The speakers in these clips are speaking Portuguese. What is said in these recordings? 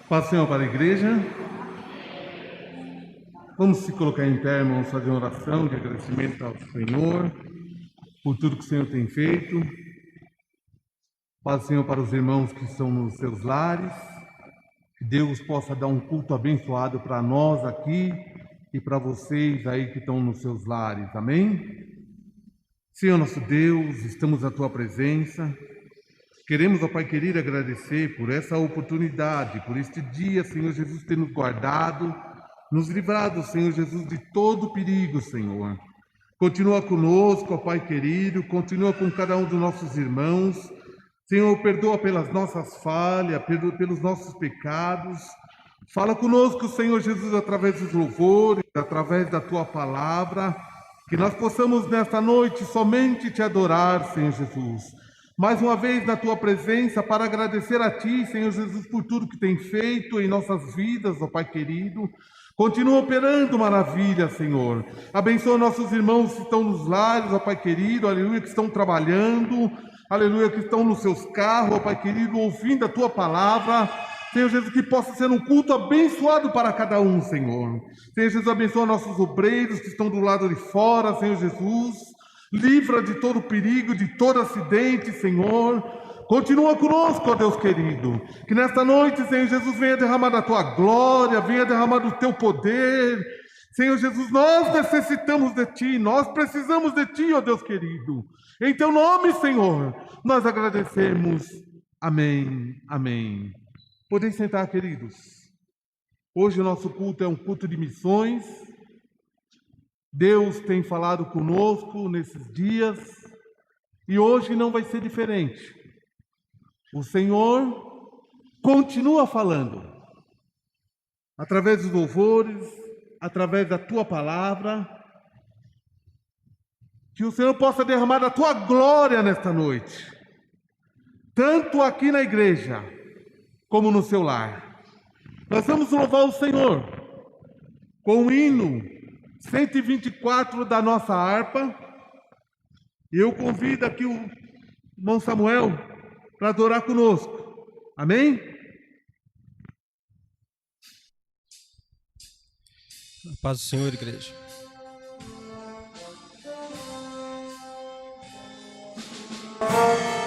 Paz do Senhor para a igreja. Vamos se colocar em pé, irmãos, fazer uma oração de agradecimento ao Senhor por tudo que o Senhor tem feito. Paz do Senhor para os irmãos que estão nos seus lares. Que Deus possa dar um culto abençoado para nós aqui e para vocês aí que estão nos seus lares. Amém? Senhor nosso Deus, estamos à Tua presença. Queremos, ó Pai querido, agradecer por essa oportunidade, por este dia, Senhor Jesus, ter nos guardado, nos livrado, Senhor Jesus, de todo perigo, Senhor. Continua conosco, ó Pai querido, continua com cada um dos nossos irmãos. Senhor, perdoa pelas nossas falhas, perdoa pelos nossos pecados. Fala conosco, Senhor Jesus, através dos louvores, através da Tua palavra, que nós possamos nesta noite somente Te adorar, Senhor Jesus. Mais uma vez na Tua presença para agradecer a Ti, Senhor Jesus, por tudo que tem feito em nossas vidas, ó Pai querido. Continua operando maravilha, Senhor. Abençoa nossos irmãos que estão nos lares, ó Pai querido, aleluia, que estão trabalhando, aleluia, que estão nos seus carros, ó Pai querido, ouvindo a Tua palavra. Senhor Jesus, que possa ser um culto abençoado para cada um, Senhor. Senhor Jesus, abençoa nossos obreiros que estão do lado de fora, Senhor Jesus. Livra de todo perigo, de todo acidente, Senhor. Continua conosco, ó Deus querido. Que nesta noite, Senhor Jesus, venha derramar da Tua glória, venha derramar do Teu poder. Senhor Jesus, nós necessitamos de Ti, nós precisamos de Ti, ó Deus querido. Em Teu nome, Senhor, nós agradecemos. Amém, amém. Podem sentar, queridos. Hoje o nosso culto é um culto de missões. Deus tem falado conosco nesses dias e hoje não vai ser diferente. O Senhor continua falando através dos louvores, através da Tua palavra. Que o Senhor possa derramar a Tua glória nesta noite, tanto aqui na igreja como no seu lar. Nós vamos louvar o Senhor com o hino 124 da nossa harpa. E eu convido aqui o irmão Samuel para adorar conosco. Amém? A paz do Senhor, igreja. Thank you.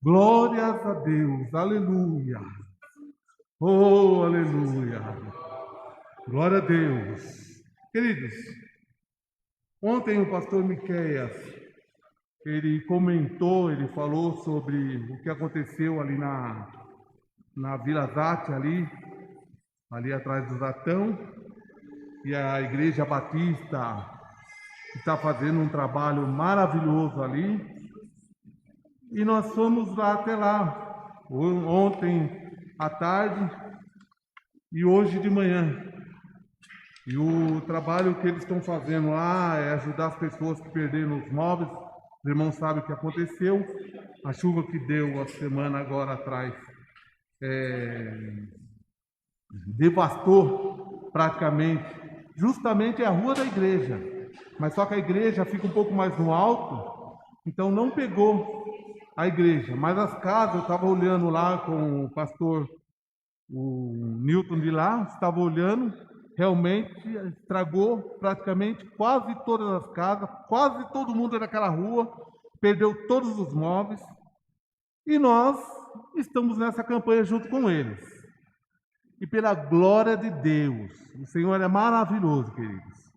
Glórias a Deus, aleluia. Oh, aleluia. Glória a Deus. Queridos, ontem o pastor Miqueias, ele comentou, ele falou sobre o que aconteceu ali na Vila Zate, ali atrás do Zatão, e a Igreja Batista está fazendo um trabalho maravilhoso ali. E nós fomos lá até lá, ontem à tarde e hoje de manhã. E o trabalho que eles estão fazendo lá é ajudar as pessoas que perderam os móveis. Os irmãos sabem o que aconteceu. A chuva que deu a semana agora atrás devastou praticamente, justamente a rua da igreja. Mas só que a igreja fica um pouco mais no alto, então não pegou a igreja. Mas as casas, eu estava olhando lá com o pastor, o Newton de lá, estava olhando, realmente estragou praticamente quase todas as casas, quase todo mundo daquela rua, perdeu todos os móveis, e nós estamos nessa campanha junto com eles. E pela glória de Deus, o Senhor é maravilhoso, queridos.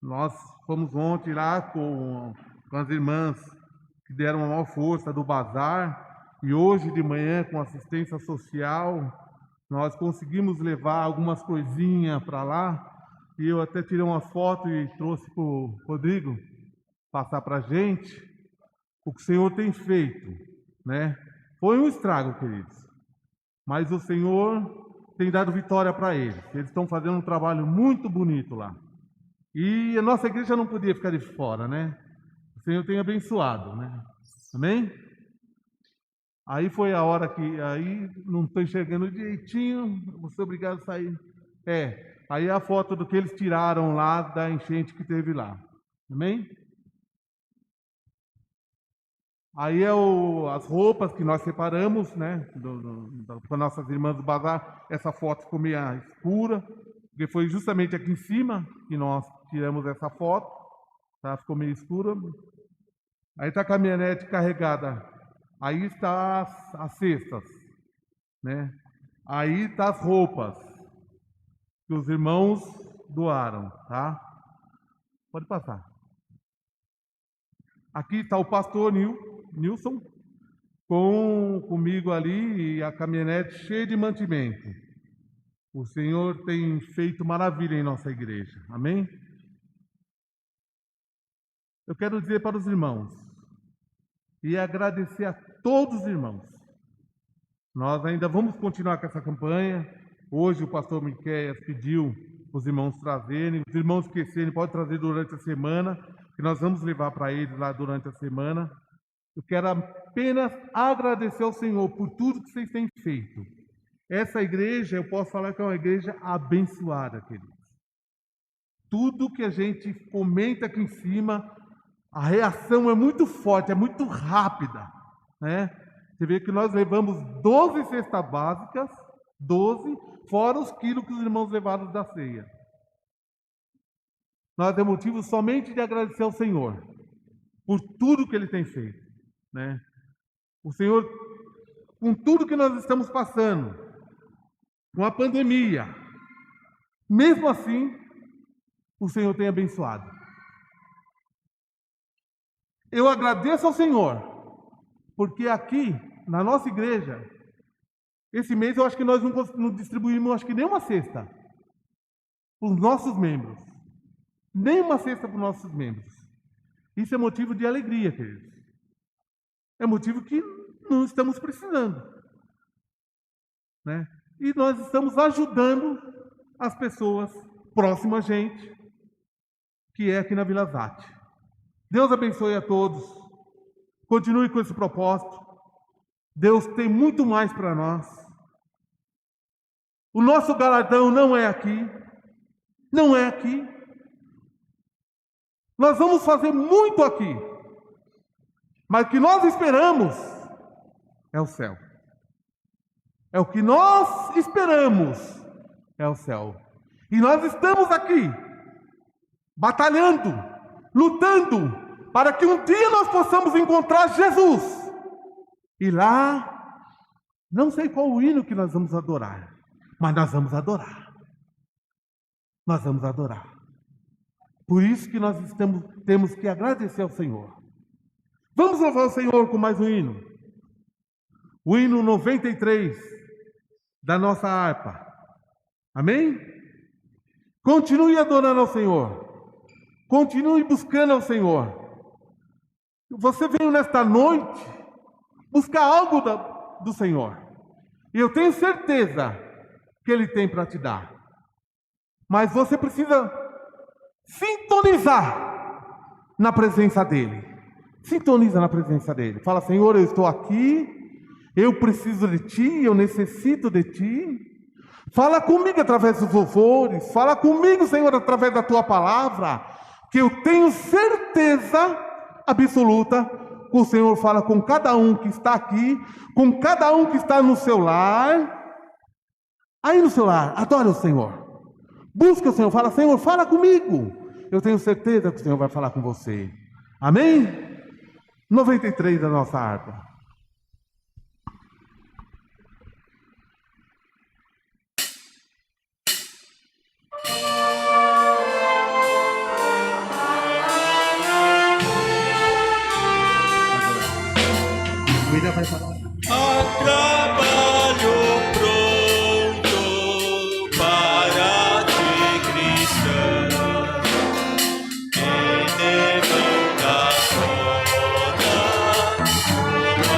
Nós fomos ontem lá com as irmãs que deram uma maior força do bazar, e hoje de manhã, com assistência social, nós conseguimos levar algumas coisinhas para lá, e eu até tirei uma foto e trouxe para o Rodrigo passar para a gente o que o Senhor tem feito, né? Foi um estrago, queridos, mas o Senhor tem dado vitória para eles. Eles estão fazendo um trabalho muito bonito lá. E a nossa igreja não podia ficar de fora, né? O Senhor tem abençoado, né? Amém? Aí foi a hora que, aí não estou enxergando direitinho, vou ser obrigado a sair. Aí a foto do que eles tiraram lá da enchente que teve lá. Amém? Aí as roupas que nós separamos, né, para nossas irmãs do bazar. Essa foto ficou meio escura, porque foi justamente aqui em cima que nós tiramos essa foto, tá? Ficou meio escura. Aí está a caminhonete carregada, aí está as cestas, né? Aí está as roupas que os irmãos doaram, tá? Pode passar. Aqui está o pastor Nilson, comigo ali a caminhonete cheia de mantimento. O Senhor tem feito maravilha em nossa igreja. Amém? Eu quero dizer para os irmãos e agradecer a todos os irmãos. Nós ainda vamos continuar com essa campanha. Hoje o pastor Miqueias pediu os irmãos trazerem. Os irmãos esquecerem, pode trazer durante a semana, que nós vamos levar para eles lá durante a semana. Eu quero apenas agradecer ao Senhor por tudo que vocês têm feito. Essa igreja, eu posso falar que é uma igreja abençoada, queridos. Tudo que a gente comenta aqui em cima, a reação é muito forte, é muito rápida, né? Você vê que nós levamos 12 cestas básicas, 12, fora os quilos que os irmãos levaram da ceia. Nós temos motivo somente de agradecer ao Senhor por tudo que Ele tem feito, né? O Senhor, com tudo que nós estamos passando, com a pandemia, mesmo assim, o Senhor tem abençoado. Eu agradeço ao Senhor, porque aqui, na nossa igreja, esse mês eu acho que nós não distribuímos, acho que nem uma cesta para os nossos membros. Nem uma cesta para os nossos membros. Isso é motivo de alegria, queridos. É motivo que não estamos precisando, né? E nós estamos ajudando as pessoas próximas a gente, que é aqui na Vila Zate. Deus abençoe a todos. Continue com esse propósito. Deus tem muito mais para nós. O nosso galardão não é aqui. Não é aqui. Nós vamos fazer muito aqui. Mas o que nós esperamos é o céu. É o que nós esperamos é o céu. E nós estamos aqui, batalhando, lutando, para que um dia nós possamos encontrar Jesus. E lá, não sei qual o hino que nós vamos adorar, mas nós vamos adorar. Nós vamos adorar. Por isso que nós temos que agradecer ao Senhor. Vamos louvar o Senhor com mais um hino. O hino 93 da nossa harpa. Amém? Continue adorando ao Senhor. Continue buscando ao Senhor. Você veio nesta noite buscar algo do Senhor. E eu tenho certeza que Ele tem para te dar. Mas você precisa sintonizar na presença dEle. Sintoniza na presença dEle. Fala, Senhor, eu estou aqui. Eu preciso de Ti, eu necessito de Ti. Fala comigo através dos louvores. Fala comigo, Senhor, através da Tua palavra. Que eu tenho certeza absoluta que o Senhor fala com cada um que está aqui, com cada um que está no seu lar. Aí no seu lar, adore o Senhor. Busca o Senhor, fala, Senhor, fala comigo. Eu tenho certeza que o Senhor vai falar com você. Amém? 93 da nossa harpa. Vai falar. Trabalho pronto para ti, cristão, em demanda toda,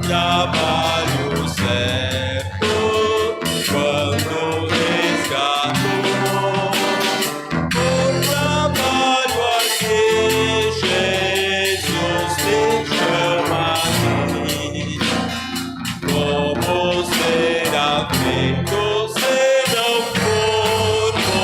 trabalho certo, quando resgatou o trabalho a que Jesus te chama aqui. Como será feito se não for por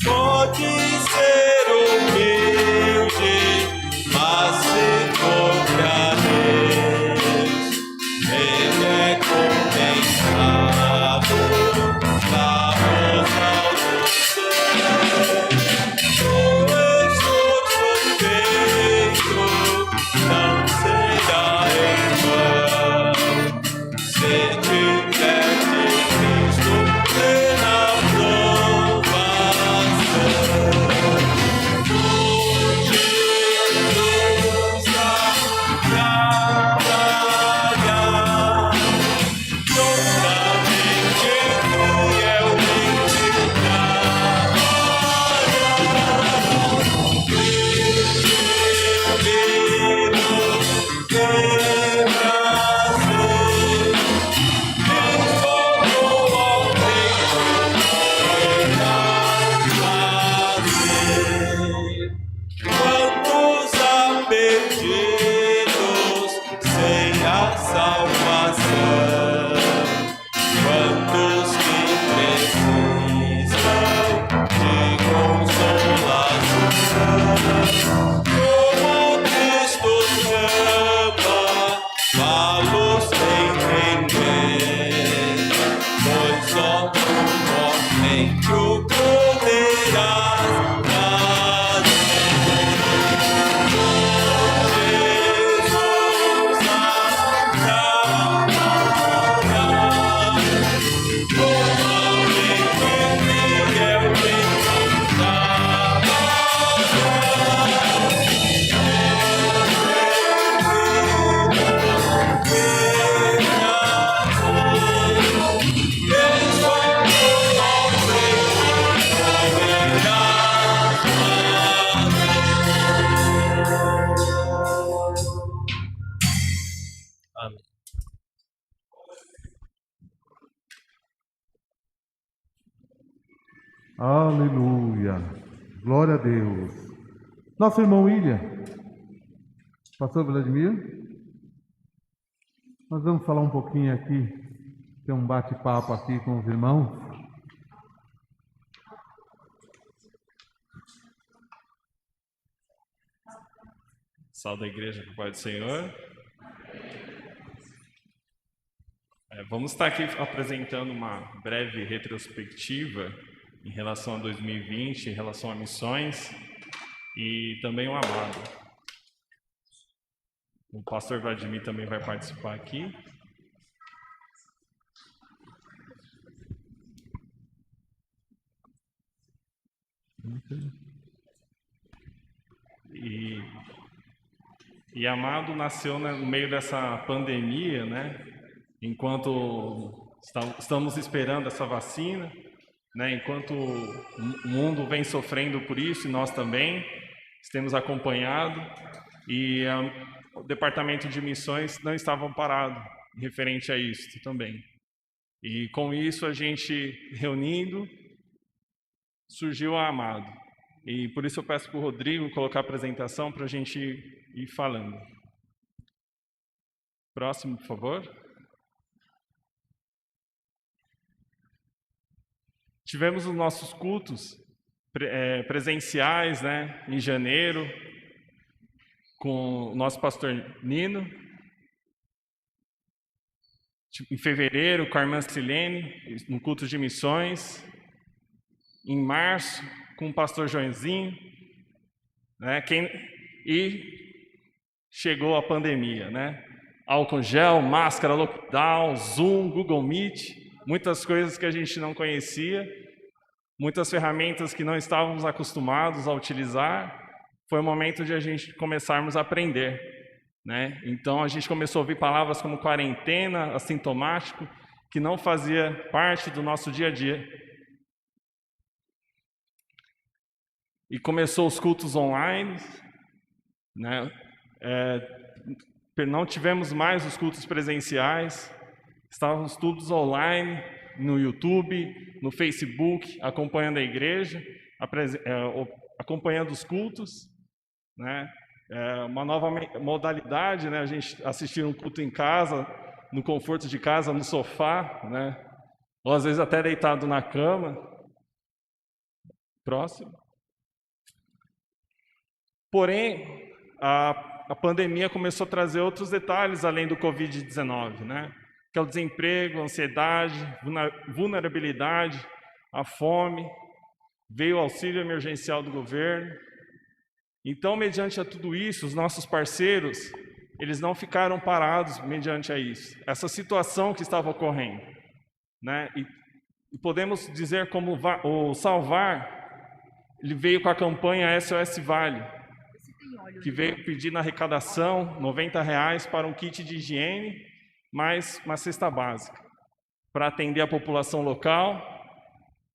pode ser humilde, mas se for pra Deus, Ele é compensado na rosa do céu. O esforço feito não será em vão, se tiver de Cristo plena quantos há perdidos sem a salvação, quantos que precisam de consolação. Como Cristo chama, fá-los entender, pois só no momento o poderás Aleluia. Glória a Deus. Nosso irmão William, pastor Vladimir, nós vamos falar um pouquinho aqui, ter um bate-papo aqui com os irmãos. Salve a igreja com o Pai do Senhor. Vamos estar aqui apresentando uma breve retrospectiva em relação a 2020, em relação a missões e também o amado. O pastor Vladimir também vai participar aqui. E Amado nasceu no meio dessa pandemia, né? Enquanto estamos esperando essa vacina, né? Enquanto o mundo vem sofrendo por isso, e nós também temos acompanhado, e o departamento de missões não estava parado referente a isso também. E com isso a gente reunindo, surgiu a Amado. E por isso eu peço para o Rodrigo colocar a apresentação para a gente ir falando. Próximo, por favor. Tivemos os nossos cultos presenciais, né, em janeiro, com o nosso pastor Nino. Em fevereiro, com a irmã Silene, no culto de missões. Em março, com o pastor Joãozinho. Né, e chegou a pandemia, né? Álcool gel, máscara, lockdown, Zoom, Google Meet, muitas coisas que a gente não conhecia, muitas ferramentas que não estávamos acostumados a utilizar. Foi o momento de a gente começarmos a aprender, né? Então a gente começou a ouvir palavras como quarentena, assintomático, que não fazia parte do nosso dia a dia. E começou os cultos online, né? Não tivemos mais os cultos presenciais, estávamos todos online, no YouTube, no Facebook, acompanhando a igreja, acompanhando os cultos, né? Uma nova modalidade, né? A gente assistir um culto em casa, no conforto de casa, no sofá, né? Ou às vezes até deitado na cama. Próximo. Porém, a pandemia começou a trazer outros detalhes além do Covid-19, né? Que é o desemprego, a ansiedade, vulnerabilidade, a fome, veio o auxílio emergencial do governo. Então, mediante a tudo isso, os nossos parceiros, eles não ficaram parados mediante a isso. Essa situação que estava ocorrendo, né? E podemos dizer como o Salvar, ele veio com a campanha SOS Vale, que veio pedir na arrecadação R$90 para um kit de higiene, mais uma cesta básica, para atender a população local,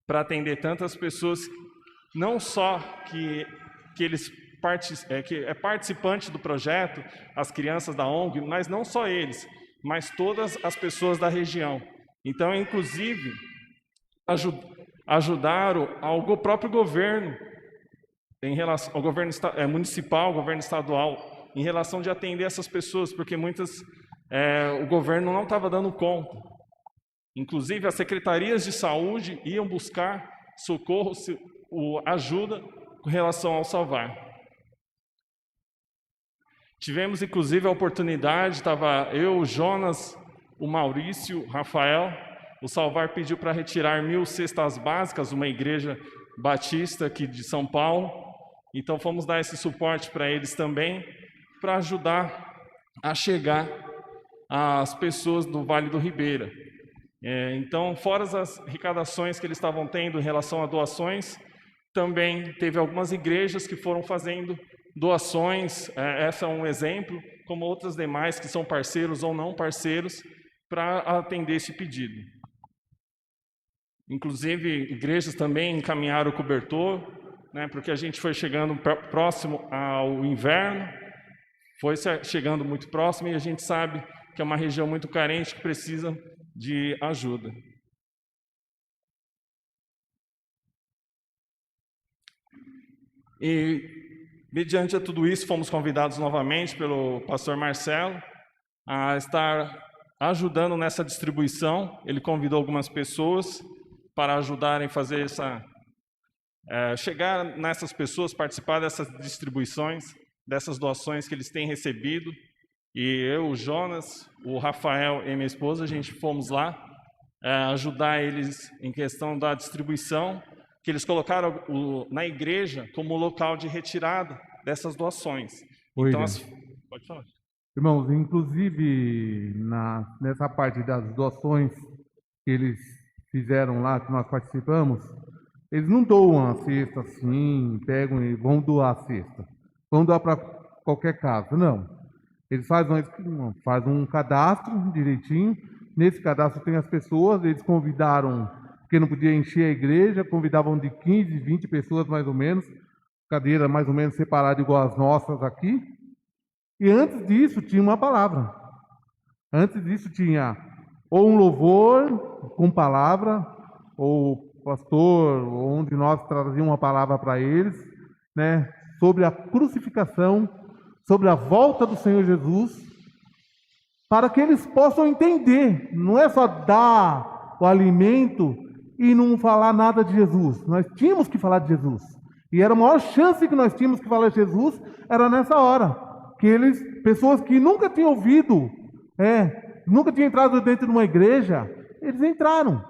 para atender tantas pessoas, não só que é participante do projeto, as crianças da ONG, mas não só eles, mas todas as pessoas da região. Então, inclusive, ajudaram ao próprio governo, em relação ao governo municipal, governo estadual, em relação de atender essas pessoas, porque muitas o governo não estava dando conta. Inclusive, as secretarias de saúde iam buscar socorro, ajuda com relação ao Salvar. Tivemos, inclusive, a oportunidade, estava eu, o Jonas, o Maurício, o Rafael, o Salvar pediu para retirar 1000 cestas básicas, uma igreja batista aqui de São Paulo. Então, fomos dar esse suporte para eles também, para ajudar a chegar às pessoas do Vale do Ribeira. Então, fora as arrecadações que eles estavam tendo em relação a doações, também teve algumas igrejas que foram fazendo doações, essa é um exemplo, como outras demais que são parceiros ou não parceiros, para atender esse pedido. Inclusive, igrejas também encaminharam o cobertor, né, porque a gente foi chegando próximo ao inverno, foi chegando muito próximo, e a gente sabe que é uma região muito carente que precisa de ajuda. E, mediante a tudo isso, fomos convidados novamente pelo pastor Marcelo a estar ajudando nessa distribuição. Ele convidou algumas pessoas para ajudarem a fazer chegar nessas pessoas, participar dessas distribuições, dessas doações que eles têm recebido. E eu, o Jonas, o Rafael e minha esposa, a gente fomos lá ajudar eles em questão da distribuição, que eles colocaram na igreja como local de retirada dessas doações. Oi, então, pode falar. Irmãos, inclusive nessa parte das doações que eles fizeram lá, que nós participamos, eles não doam a cesta assim, pegam e vão doar a cesta. Vão doar para qualquer casa, não. Eles fazem um cadastro direitinho. Nesse cadastro tem as pessoas, eles convidaram, porque não podia encher a igreja, convidavam de 15, 20 pessoas mais ou menos, cadeira mais ou menos separada igual as nossas aqui. E antes disso tinha uma palavra. Antes disso tinha ou um louvor com palavra, ou o pastor, ou um de nós trazia uma palavra para eles, né, sobre a crucificação, sobre a volta do Senhor Jesus, para que eles possam entender. Não é só dar o alimento e não falar nada de Jesus. Nós tínhamos que falar de Jesus. E era a maior chance que nós tínhamos que falar de Jesus, era nessa hora. Que pessoas que nunca tinham ouvido, nunca tinham entrado dentro de uma igreja, eles entraram,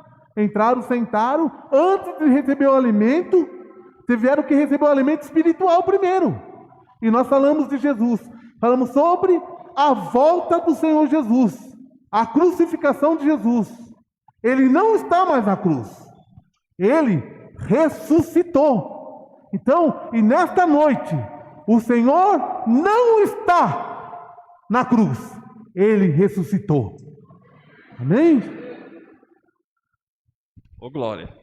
sentaram, antes de receber o alimento, tiveram que receber o alimento espiritual primeiro. E nós falamos de Jesus. Falamos sobre a volta do Senhor Jesus, a crucificação de Jesus. Ele não está mais na cruz. Ele ressuscitou. Então, e nesta noite, o Senhor não está na cruz. Ele ressuscitou. Amém? Ô, glória.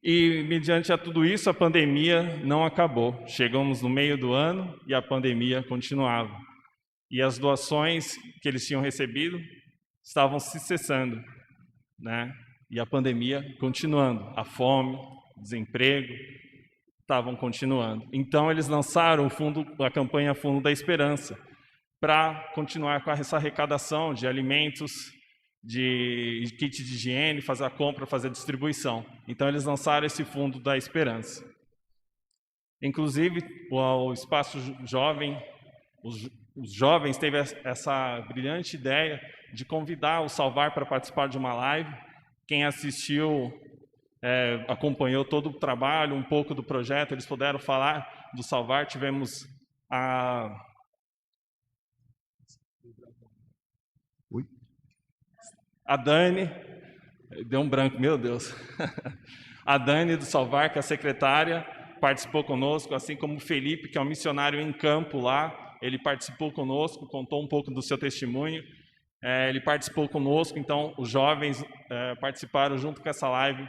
E, mediante a tudo isso, a pandemia não acabou. Chegamos no meio do ano e a pandemia continuava. E as doações que eles tinham recebido estavam se cessando, né? E a pandemia continuando. A fome, o desemprego, estavam continuando. Então, eles lançaram a campanha Fundo da Esperança para continuar com essa arrecadação de alimentos, de kit de higiene, fazer a compra, fazer a distribuição. Então, eles lançaram esse Fundo da Esperança. Inclusive, o Espaço Jovem, os jovens teve essa brilhante ideia de convidar o Salvar para participar de uma live. Quem assistiu, acompanhou todo o trabalho, um pouco do projeto, eles puderam falar do Salvar. Tivemos a Dani, deu um branco, meu Deus. A Dani do Salvar, que é a secretária, participou conosco, assim como o Felipe, que é um missionário em campo lá, ele participou conosco, contou um pouco do seu testemunho. Ele participou conosco, então os jovens participaram junto com essa live,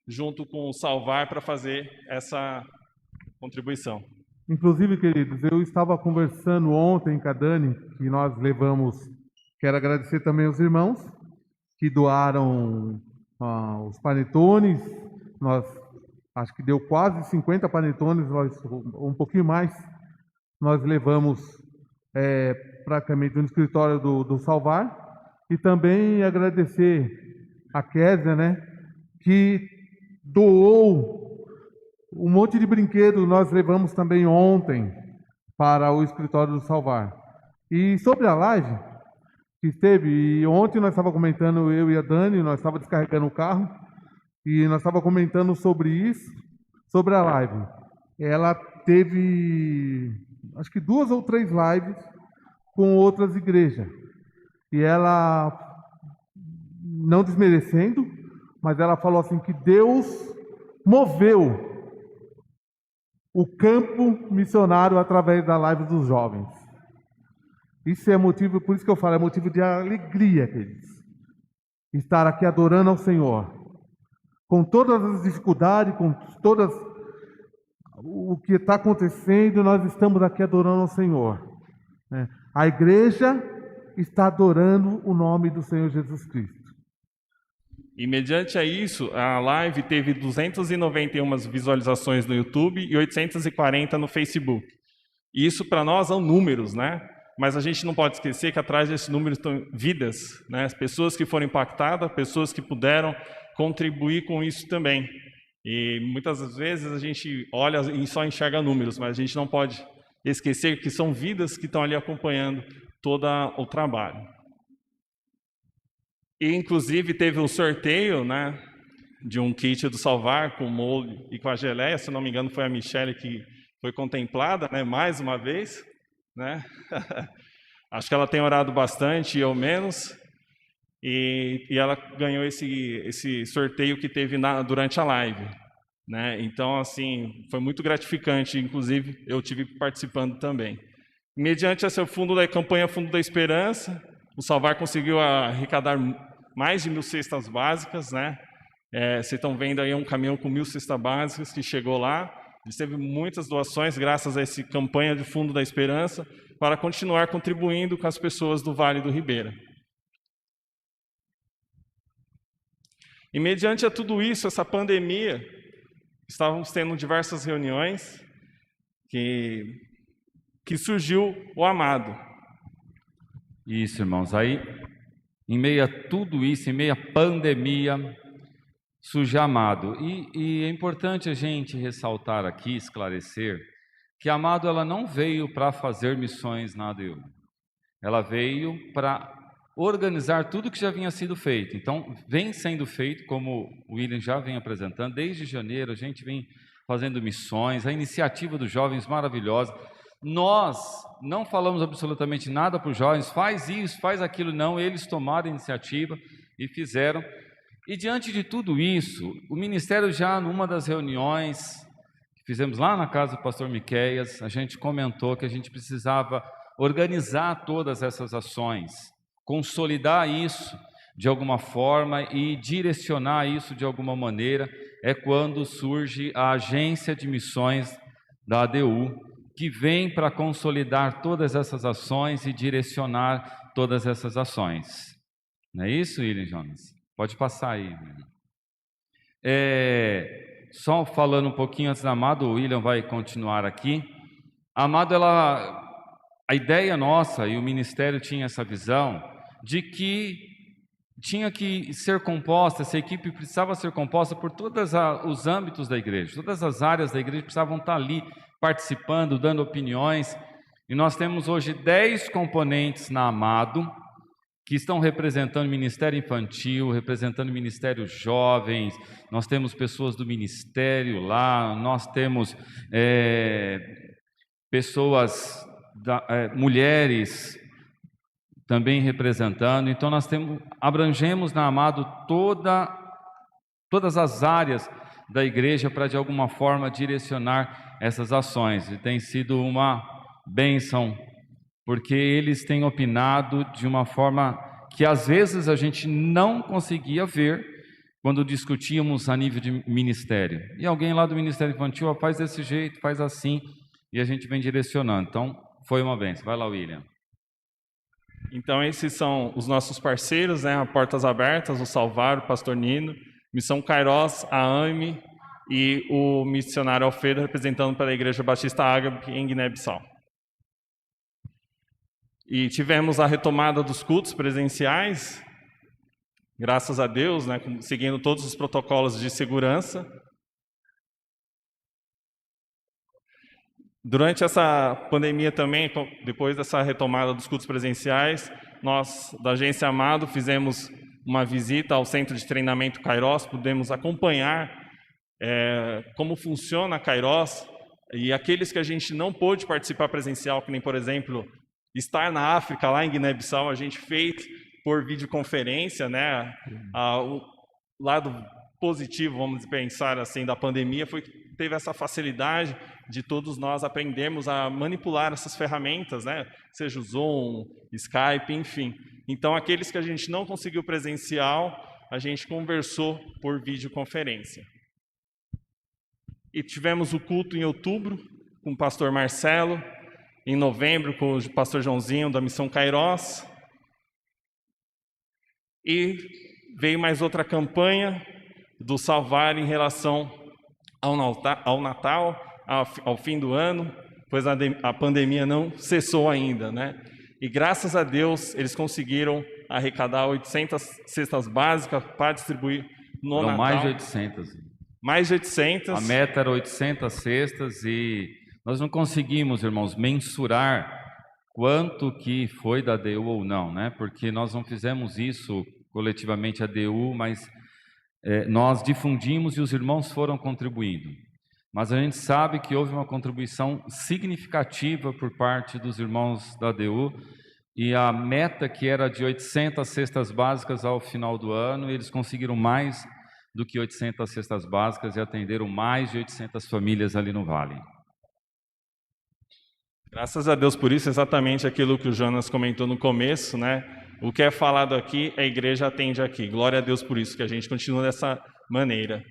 junto com o Salvar, para fazer essa contribuição. Inclusive, queridos, eu estava conversando ontem com a Dani, que nós levamos, quero agradecer também aos irmãos que doaram os panetones. Nós, acho que deu quase 50 panetones, um pouquinho mais, nós levamos praticamente no escritório do Salvar. E também agradecer a Késia, né, que doou um monte de brinquedos. Nós levamos também ontem para o escritório do Salvar. E sobre a live que esteve, e ontem nós estávamos comentando, eu e a Dani, nós estávamos descarregando o carro, e nós estávamos comentando sobre isso, sobre a live. Ela teve, acho que 2 ou 3 lives com outras igrejas. E ela, não desmerecendo, mas ela falou assim que Deus moveu o campo missionário através da live dos jovens. Isso é motivo, por isso que eu falo, é motivo de alegria, queridos. Estar aqui adorando ao Senhor. Com todas as dificuldades, com todas o que está acontecendo, nós estamos aqui adorando ao Senhor. A igreja está adorando o nome do Senhor Jesus Cristo. E mediante a isso, a live teve 291 visualizações no YouTube e 840 no Facebook. E isso para nós são números, né? Mas a gente não pode esquecer que atrás desses números estão vidas, né? As pessoas que foram impactadas, pessoas que puderam contribuir com isso também. E muitas vezes a gente olha e só enxerga números, mas a gente não pode esquecer que são vidas que estão ali acompanhando todo o trabalho. E inclusive teve um sorteio, né, de um kit do Salvar com molho e com a geleia. Se não me engano, foi a Michele que foi contemplada, né, mais uma vez, né? Acho que ela tem orado bastante, eu menos, e ela ganhou esse sorteio que teve durante a live, né? Então, assim, foi muito gratificante. Inclusive, eu tive participando também. Mediante essa campanha Fundo da Esperança, o Salvar conseguiu arrecadar mais de 1.000 cestas básicas, né? Vocês estão vendo aí um caminhão com 1.000 cestas básicas que chegou lá. Eles teve muitas doações graças a essa campanha de Fundo da Esperança para continuar contribuindo com as pessoas do Vale do Ribeira. E mediante a tudo isso, essa pandemia, estávamos tendo diversas reuniões que surgiu o Amado. Isso, irmãos. Aí, em meio a tudo isso, em meio à pandemia, surge Amado. E é importante a gente ressaltar aqui, esclarecer, que Amado ela não veio para fazer missões na ADU. Ela veio para organizar tudo que já vinha sido feito. Então, vem sendo feito, como o William já vem apresentando, desde janeiro a gente vem fazendo missões, a iniciativa dos jovens maravilhosa. Nós não falamos absolutamente nada para os jovens, faz isso, faz aquilo, não, eles tomaram a iniciativa e fizeram. E diante de tudo isso, o Ministério já numa das reuniões que fizemos lá na casa do pastor Miqueias, a gente comentou que a gente precisava organizar todas essas ações, consolidar isso de alguma forma e direcionar isso de alguma maneira. É quando surge a agência de missões da ADU, que vem para consolidar todas essas ações e direcionar todas essas ações. Não é isso, William Jonas? Pode passar aí. Só falando um pouquinho antes da Amado, o William vai continuar aqui. A Amado, a ideia nossa, e o Ministério tinha essa visão, de que tinha que ser composta, essa equipe precisava ser composta por todos os âmbitos da igreja, todas as áreas da igreja precisavam estar ali participando, dando opiniões, e nós temos hoje 10 componentes na Amado, que estão representando o Ministério Infantil, representando o Ministério Jovens, nós temos pessoas do Ministério lá, nós temos pessoas, mulheres, também representando. Então nós abrangemos na Amado todas as áreas da igreja para de alguma forma direcionar essas ações, e tem sido uma bênção, porque eles têm opinado de uma forma que às vezes a gente não conseguia ver quando discutíamos a nível de ministério, e alguém lá do Ministério Infantil faz desse jeito, faz assim, e a gente vem direcionando. Então foi uma bênção. Vai lá, William. Então, esses são os nossos parceiros, né? A Portas Abertas, o Salvar, o Pastor Nino, Missão Kairos, a AME e o missionário Alfredo, representando pela Igreja Batista Ágape em Guiné-Bissau. E tivemos a retomada dos cultos presenciais, graças a Deus, né? Seguindo todos os protocolos de segurança. Durante essa pandemia também, depois dessa retomada dos cultos presenciais, nós, da Agência Amado, fizemos uma visita ao Centro de Treinamento Kairos, pudemos acompanhar como funciona a Kairos, e aqueles que a gente não pôde participar presencial, que nem, por exemplo, estar na África, lá em Guiné-Bissau, a gente fez por videoconferência, né? O lado positivo, vamos pensar assim, da pandemia foi que teve essa facilidade de todos nós aprendermos a manipular essas ferramentas, né? Seja o Zoom, Skype, enfim. Então, aqueles que a gente não conseguiu presencial, a gente conversou por videoconferência. E tivemos o culto em outubro com o pastor Marcelo, em novembro com o pastor Joãozinho da Missão Kairos. E veio mais outra campanha do Salvar em relação ao Natal, ao fim do ano, pois a pandemia não cessou ainda, né? E graças a Deus eles conseguiram arrecadar 800 cestas básicas para distribuir no Natal. Mais de 800. Mais de 800. A meta era 800 cestas e nós não conseguimos, irmãos, mensurar quanto que foi da ADU ou não, né? Porque nós não fizemos isso coletivamente a ADU, mas nós difundimos e os irmãos foram contribuindo. Mas a gente sabe que houve uma contribuição significativa por parte dos irmãos da ADU, e a meta que era de 800 cestas básicas ao final do ano, eles conseguiram mais do que 800 cestas básicas e atenderam mais de 800 famílias ali no Vale. Graças a Deus por isso, exatamente aquilo que o Jonas comentou no começo, né? O que é falado aqui, a igreja atende aqui. Glória a Deus por isso, que a gente continua dessa maneira.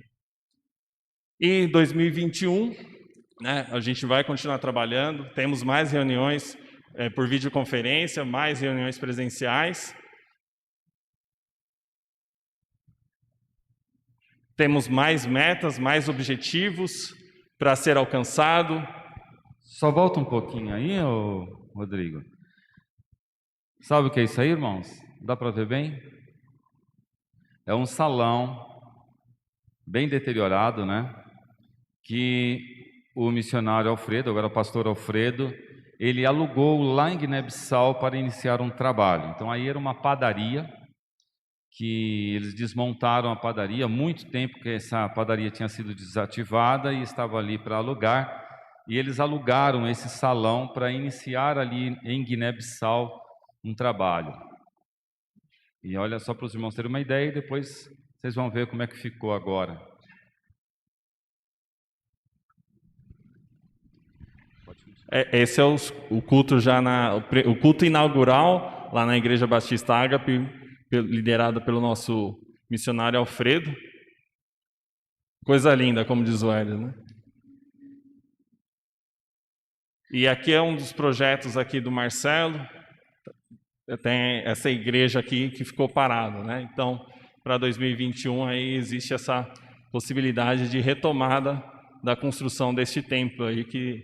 E em 2021, né, a gente vai continuar trabalhando, temos mais reuniões por videoconferência, mais reuniões presenciais. Temos mais metas, mais objetivos para ser alcançado. Só volta um pouquinho aí, Rodrigo. Sabe o que é isso aí, irmãos? Dá para ver bem? É um salão bem deteriorado, né? Que o missionário Alfredo, agora o pastor Alfredo, ele alugou lá em Guiné-Bissau para iniciar um trabalho. Então aí era uma padaria, que eles desmontaram a padaria, há muito tempo que essa padaria tinha sido desativada e estava ali para alugar. e eles alugaram esse salão para iniciar ali em Guiné-Bissau um trabalho. E olha só para os irmãos terem uma ideia, e depois vocês vão ver como é que ficou agora. Esse é o culto o culto inaugural lá na Igreja Batista Ágape, liderada pelo nosso missionário Alfredo. Coisa linda, como diz o Hélio, né? E aqui é um dos projetos aqui do Marcelo. Tem essa igreja aqui que ficou parada, né? Então, para 2021 aí existe essa possibilidade de retomada da construção deste templo aí que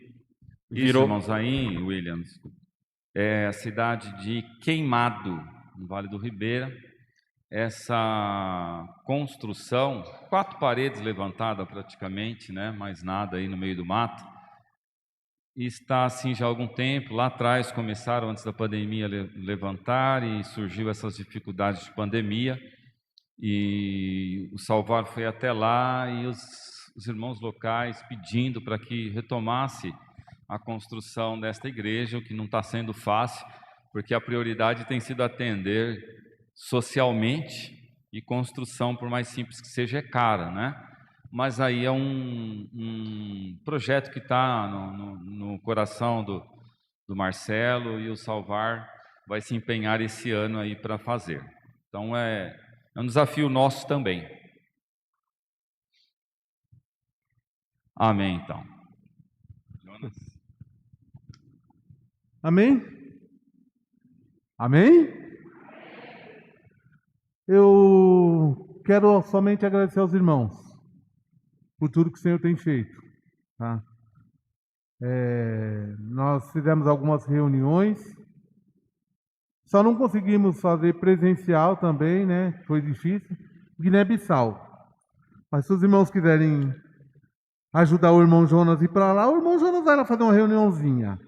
virou... Isso, irmãos, aí, Williams, é a cidade de Queimado, no Vale do Ribeira. Essa construção, 4 paredes levantadas praticamente, né? Mais nada aí no meio do mato. E está assim já há algum tempo. Lá atrás começaram, antes da pandemia, levantar, e surgiu essas dificuldades de pandemia. E o Salvar foi até lá, e os irmãos locais pedindo para que retomasse a construção desta igreja, o que não está sendo fácil, porque a prioridade tem sido atender socialmente, e construção, por mais simples que seja, é cara, né? Mas aí é um projeto que está no coração do Marcelo, e o Salvar vai se empenhar esse ano aí para fazer. Então é um desafio nosso também. Amém, então. Jonas. Amém? Amém? Eu quero somente agradecer aos irmãos por tudo que o Senhor tem feito, tá? Nós fizemos algumas reuniões, só não conseguimos fazer presencial também, né? Foi difícil. Guiné-Bissau. Mas se os irmãos quiserem ajudar o irmão Jonas a ir para lá, o irmão Jonas vai lá fazer uma reuniãozinha.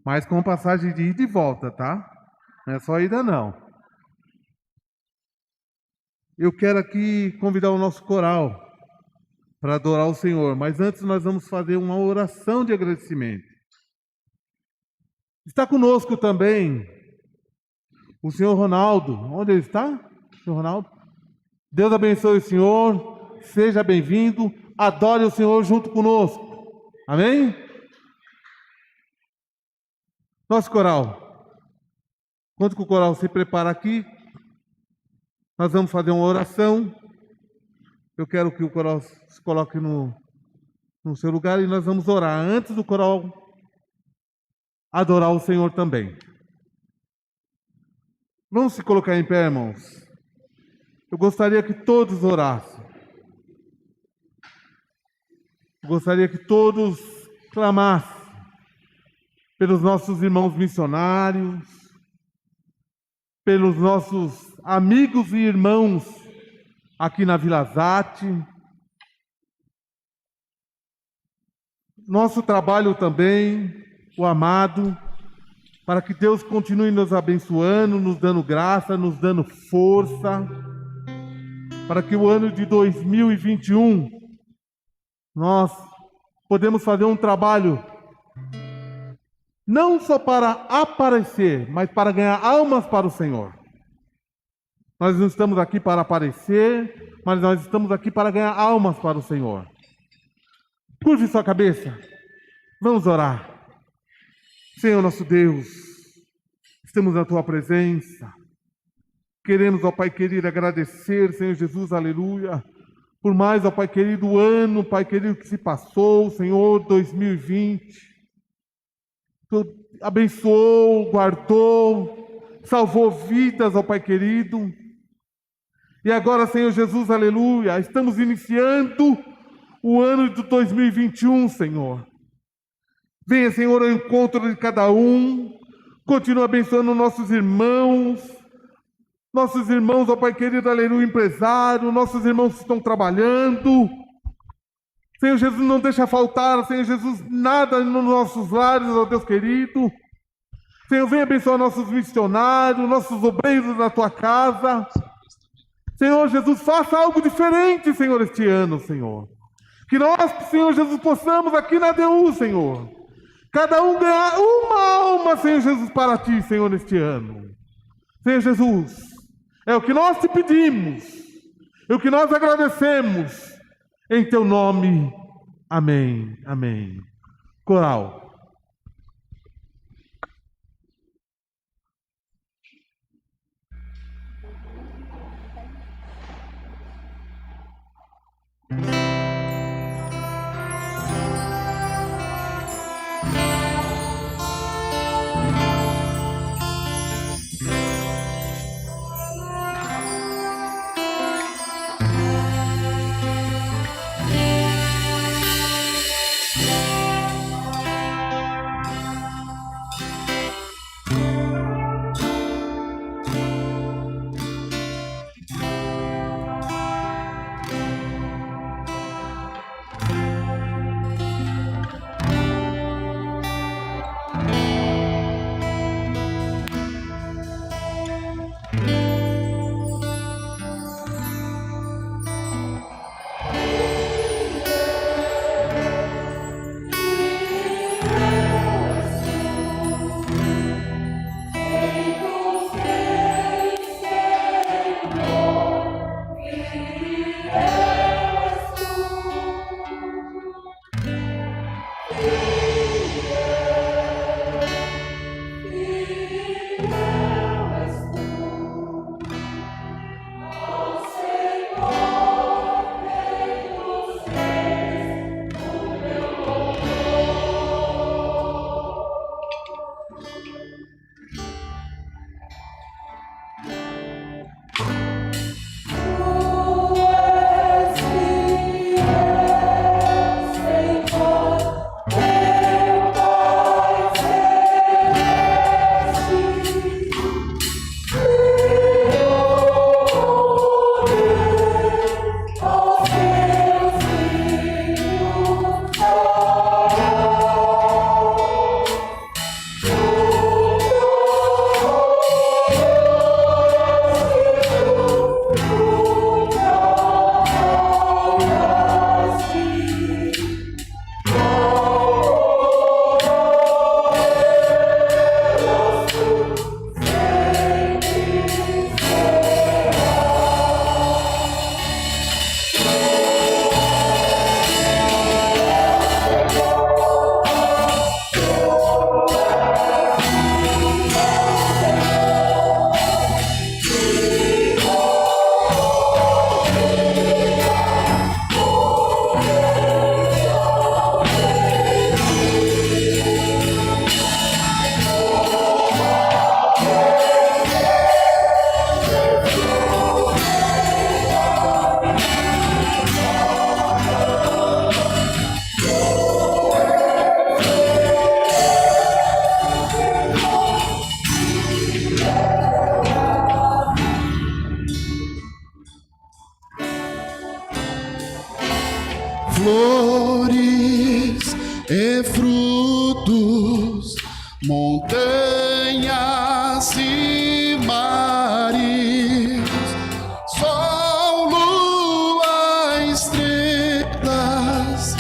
Mas com passagem de ida e volta, tá? Não é só ida, não. Eu quero aqui convidar o nosso coral para adorar o Senhor, mas antes nós vamos fazer uma oração de agradecimento. Está conosco também o senhor Ronaldo. Onde ele está? Senhor Ronaldo? Deus abençoe o senhor, seja bem-vindo, adore o Senhor junto conosco. Amém? Nosso coral, enquanto que o coral se prepara aqui, nós vamos fazer uma oração. Eu quero que o coral se coloque no seu lugar, e nós vamos orar antes do coral adorar o Senhor também. Vamos se colocar em pé, irmãos. Eu gostaria que todos orassem. Eu gostaria que todos clamassem pelos nossos irmãos missionários, pelos nossos amigos e irmãos aqui na Vila Zate. Nosso trabalho também, o amado, para que Deus continue nos abençoando, nos dando graça, nos dando força, para que o ano de 2021 nós podemos fazer um trabalho não só para aparecer, mas para ganhar almas para o Senhor. Nós não estamos aqui para aparecer, mas nós estamos aqui para ganhar almas para o Senhor. Curve sua cabeça. Vamos orar. Senhor nosso Deus, estamos na Tua presença. Queremos, ó Pai querido, agradecer, Senhor Jesus, aleluia, por mais, ó Pai querido, o ano, Pai querido, que se passou, Senhor, 2020. Tu abençoou, guardou, salvou vidas, ó Pai querido. E agora, Senhor Jesus, aleluia, estamos iniciando o ano de 2021, Senhor. Venha, Senhor, ao encontro de cada um. Continua abençoando nossos irmãos, ó Pai querido, aleluia, empresário, nossos irmãos que estão trabalhando. Senhor Jesus, não deixa faltar, Senhor Jesus, nada nos nossos lares, ó Deus querido. Senhor, venha abençoar nossos missionários, nossos obreiros da Tua casa. Senhor Jesus, faça algo diferente, Senhor, este ano, Senhor. Que nós, Senhor Jesus, possamos aqui na DU, Senhor, cada um ganhar uma alma, Senhor Jesus, para Ti, Senhor, neste ano. Senhor Jesus, é o que nós Te pedimos, é o que nós agradecemos, em Teu nome. Amém, amém. Coral. flores e frutos, montanhas e mares, sol, lua, estrelas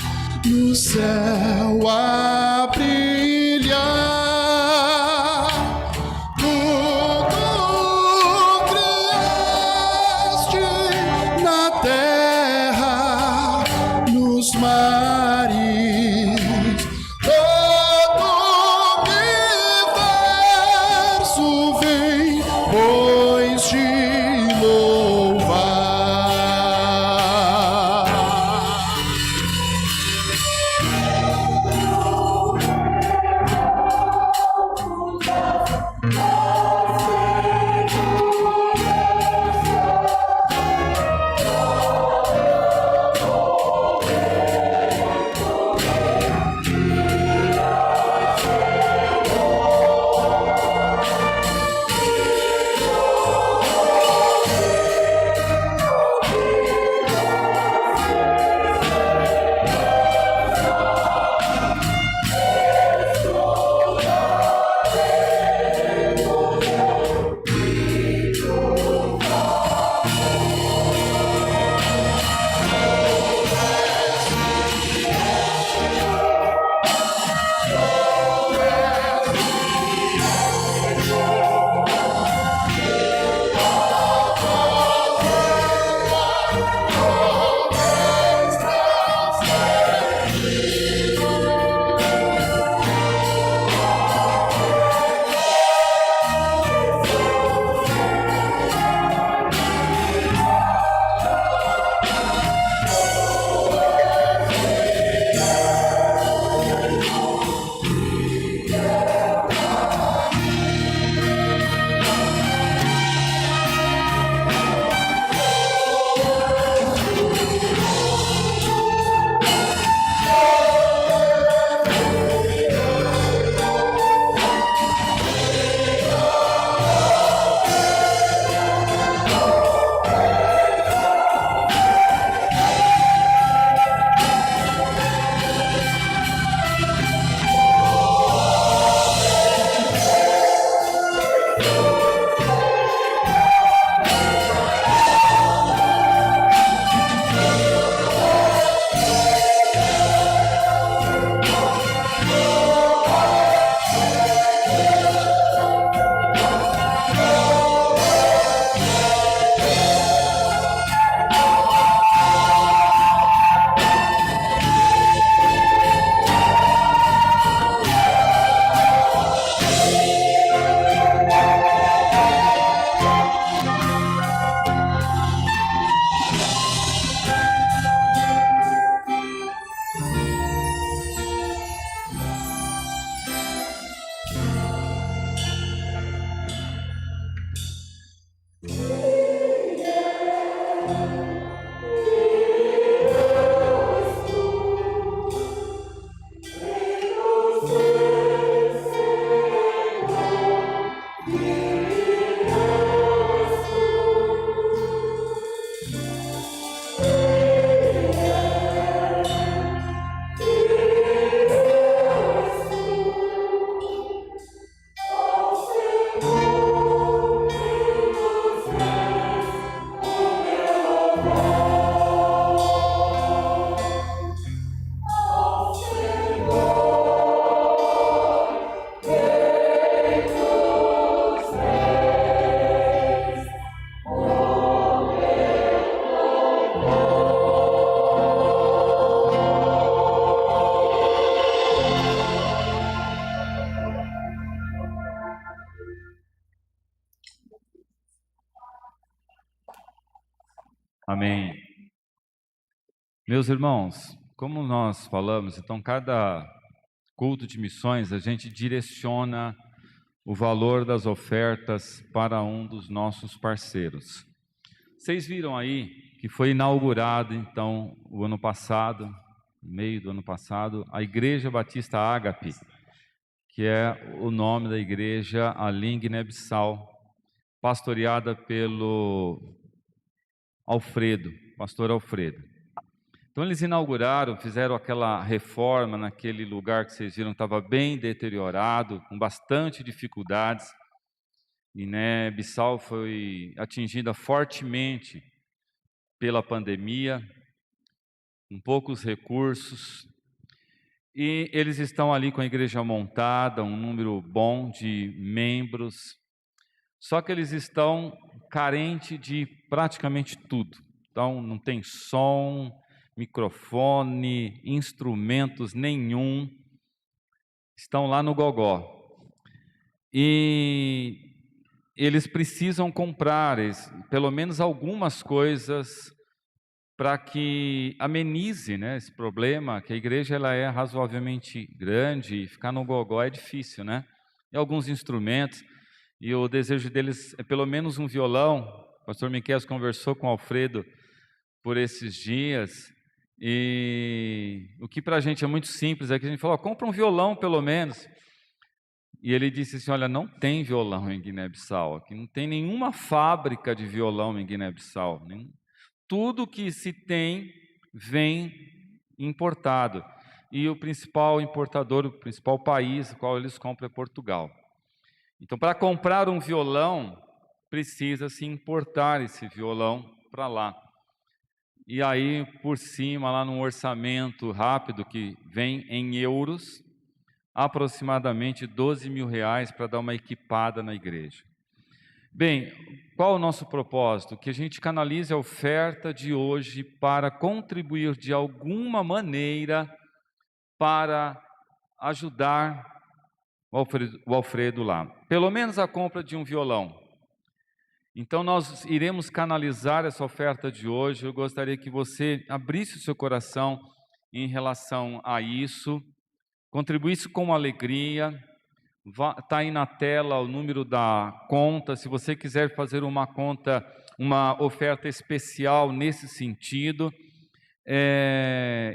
no céu a brilhar. Tudo criaste na terra, nos mares, todo o universo vem Amém. Meus irmãos, como nós falamos, então cada culto de missões a gente direciona o valor das ofertas para um dos nossos parceiros. Vocês viram aí que foi inaugurado então o ano passado, no meio do ano passado, a Igreja Batista Ágape, que é o nome da igreja ali em Guiné-Bissau, pastoreada pelo Alfredo, pastor Alfredo. Então eles inauguraram, fizeram aquela reforma naquele lugar que vocês viram, estava bem deteriorado, com bastante dificuldades. Guiné-Bissau foi atingida fortemente pela pandemia, com poucos recursos, e eles estão ali com a igreja montada, um número bom de membros, só que eles estão carentes de praticamente tudo. Então não tem som, microfone, instrumentos nenhum, estão lá no gogó. E eles precisam comprar pelo menos algumas coisas para que amenize, né, esse problema, que a igreja ela é razoavelmente grande e ficar no gogó é difícil, né? E alguns instrumentos, e o desejo deles é pelo menos um violão. O pastor Miquel conversou com o Alfredo por esses dias, e o que para a gente é muito simples é que a gente falou, compra um violão pelo menos. E ele disse assim, olha, não tem violão em Guiné-Bissau, aqui não tem nenhuma fábrica de violão em Guiné-Bissau, tudo que se tem vem importado, e o principal importador, o principal país qual eles compram é Portugal. Então, para comprar um violão, precisa-se importar esse violão para lá. E aí, por cima, lá num orçamento rápido que vem em euros, aproximadamente 12 mil reais para dar uma equipada na igreja. Bem, qual o nosso propósito? Que a gente canalize a oferta de hoje para contribuir de alguma maneira para ajudar o Alfredo lá. Pelo menos a compra de um violão. Então nós iremos canalizar essa oferta de hoje. Eu gostaria que você abrisse o seu coração em relação a isso, contribuísse com alegria. Está aí na tela o número da conta, se você quiser fazer uma conta, uma oferta especial nesse sentido,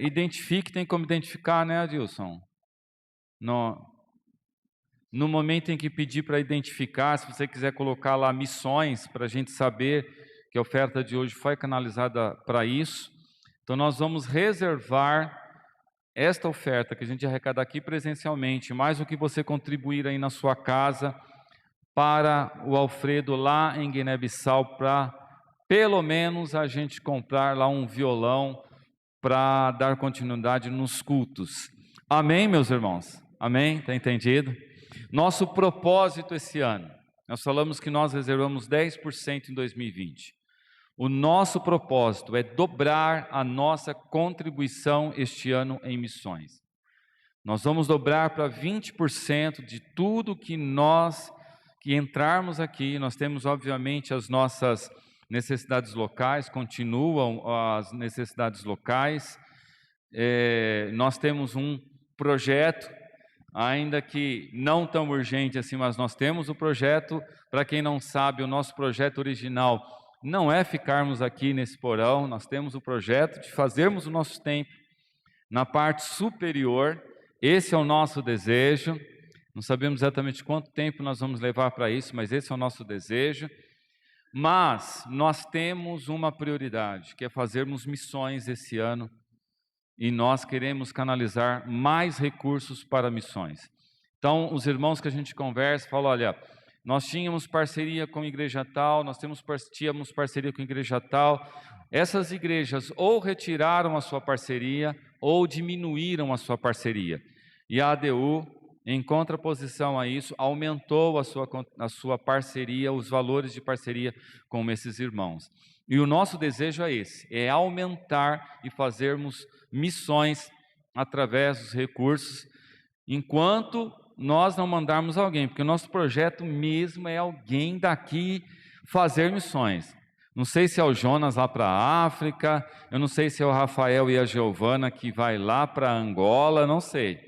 identifique, tem como identificar, né, Adilson? No momento em que pedir para identificar, se você quiser colocar lá missões, para a gente saber que a oferta de hoje foi canalizada para isso, então nós vamos reservar esta oferta que a gente arrecada aqui presencialmente, mais o que você contribuir aí na sua casa, para o Alfredo lá em Guiné-Bissau, para pelo menos a gente comprar lá um violão para dar continuidade nos cultos. Amém, meus irmãos? Amém? Está entendido? Nosso propósito esse ano, nós falamos que nós reservamos 10% em 2020. O nosso propósito é dobrar a nossa contribuição este ano em missões. Nós vamos dobrar para 20% de tudo que entrarmos aqui. Nós temos, obviamente, as nossas necessidades locais, continuam as necessidades locais. Nós temos um projeto, ainda que não tão urgente assim, mas nós temos o projeto. Para quem não sabe, o nosso projeto original não é ficarmos aqui nesse porão, nós temos o projeto de fazermos o nosso templo na parte superior. Esse é o nosso desejo. Não sabemos exatamente quanto tempo nós vamos levar para isso, mas esse é o nosso desejo. Mas nós temos uma prioridade, que é fazermos missões esse ano, e nós queremos canalizar mais recursos para missões. Então, os irmãos que a gente conversa, falam, olha, nós tínhamos parceria com a igreja tal, tínhamos parceria com a igreja tal. Essas igrejas ou retiraram a sua parceria ou diminuíram a sua parceria. E a ADU, em contraposição a isso, aumentou a sua parceria, os valores de parceria com esses irmãos. E o nosso desejo é esse, é aumentar e fazermos missões através dos recursos, enquanto nós não mandarmos alguém, porque o nosso projeto mesmo é alguém daqui fazer missões. Não sei se é o Jonas lá para a África, eu não sei se é o Rafael e a Giovana que vai lá para Angola, não sei.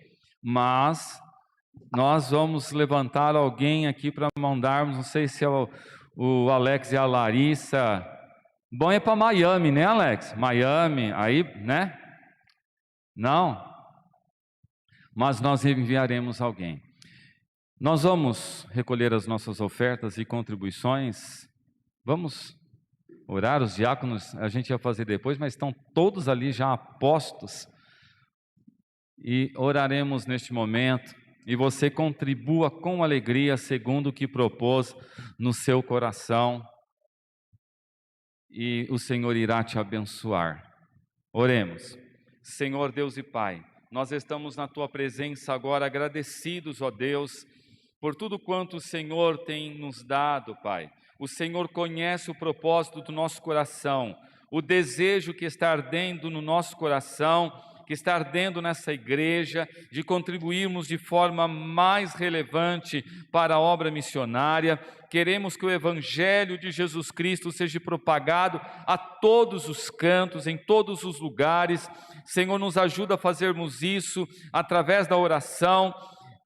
Mas nós vamos levantar alguém aqui para mandarmos, não sei se é o Alex e a Larissa. Bom é para Miami, né, Alex? Miami, aí, né? Não? Mas nós enviaremos alguém. Nós vamos recolher as nossas ofertas e contribuições. Vamos orar, os diáconos a gente ia fazer depois, mas estão todos ali já apostos. E oraremos neste momento. E você contribua com alegria, segundo o que propôs no seu coração. E o Senhor irá te abençoar. Oremos. Senhor Deus e Pai, nós estamos na Tua presença agora agradecidos, ó Deus, por tudo quanto o Senhor tem nos dado, Pai. O Senhor conhece o propósito do nosso coração, o desejo que está ardendo no nosso coração, que está ardendo nessa igreja, de contribuirmos de forma mais relevante para a obra missionária. Queremos que o Evangelho de Jesus Cristo seja propagado a todos os cantos, em todos os lugares. Senhor, nos ajuda a fazermos isso através da oração,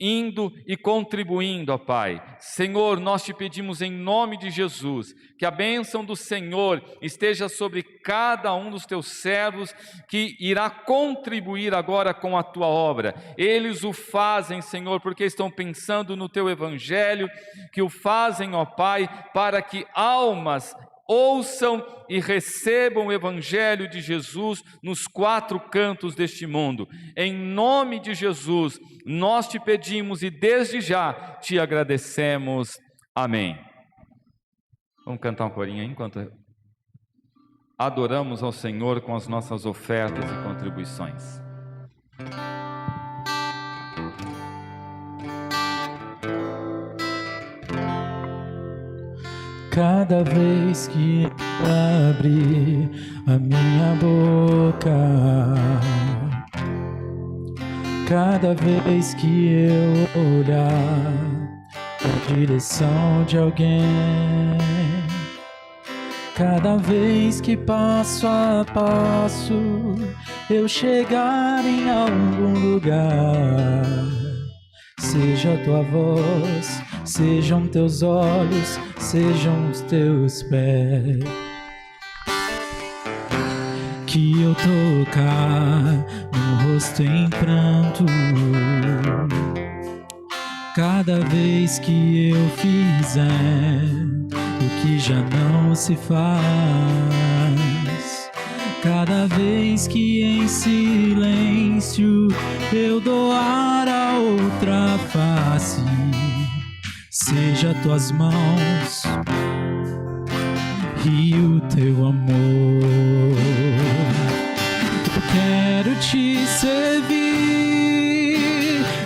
indo e contribuindo, ó Pai. Senhor, nós te pedimos em nome de Jesus, que a bênção do Senhor esteja sobre cada um dos teus servos, que irá contribuir agora com a tua obra. Eles o fazem, Senhor, porque estão pensando no teu Evangelho, que o fazem, ó Pai, para que almas ouçam e recebam o Evangelho de Jesus nos quatro cantos deste mundo. Em nome de Jesus, nós te pedimos e desde já te agradecemos. Amém. Vamos cantar um corinho aí enquanto adoramos ao Senhor com as nossas ofertas e contribuições. Cada vez que eu abrir a minha boca, cada vez que eu olhar na direção de alguém, cada vez que passo a passo eu chegar em algum lugar, seja a tua voz, sejam teus olhos, sejam os teus pés, que eu tocar no rosto em pranto, cada vez que eu fizer o que já não se faz, cada vez que em silêncio eu doar a outra face, seja tuas mãos e o teu amor. Eu quero te servir,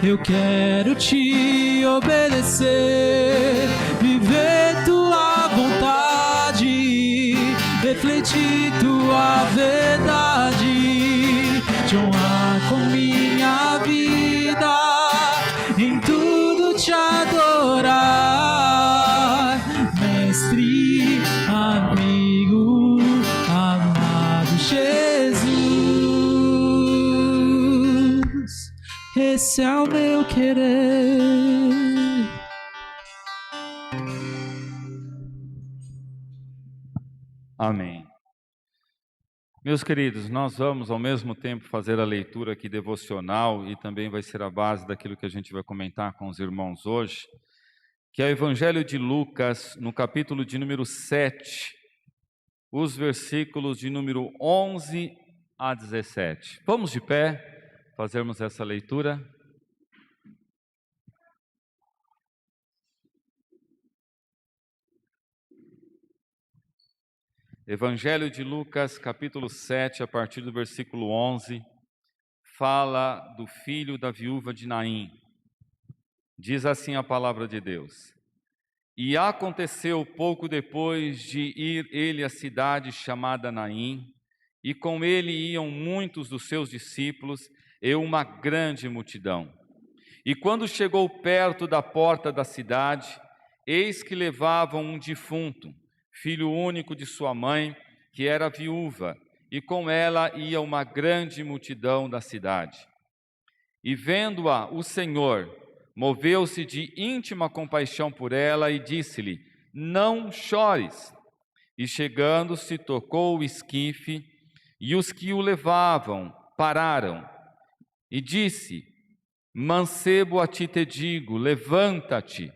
eu quero te obedecer, viver tua vontade, refletir tua verdade, te honrar com minha vida, em tudo te adorar, mestre, amigo, amado Jesus, esse é o meu querer. Amém. Meus queridos, nós vamos ao mesmo tempo fazer a leitura aqui devocional e também vai ser a base daquilo que a gente vai comentar com os irmãos hoje, que é o Evangelho de Lucas, no capítulo de número 7, os versículos de número 11 a 17. Vamos de pé, fazermos essa leitura. Evangelho de Lucas, capítulo 7, a partir do versículo 11, fala do filho da viúva de Naim. Diz assim a palavra de Deus: E aconteceu pouco depois de ir ele à cidade chamada Naim, e com ele iam muitos dos seus discípulos e uma grande multidão. E quando chegou perto da porta da cidade, eis que levavam um defunto, filho único de sua mãe, que era viúva, e com ela ia uma grande multidão da cidade. E vendo-a, o Senhor moveu-se de íntima compaixão por ela e disse-lhe: não chores. E chegando-se, tocou o esquife, e os que o levavam pararam. E disse: mancebo, a ti te digo, levanta-te.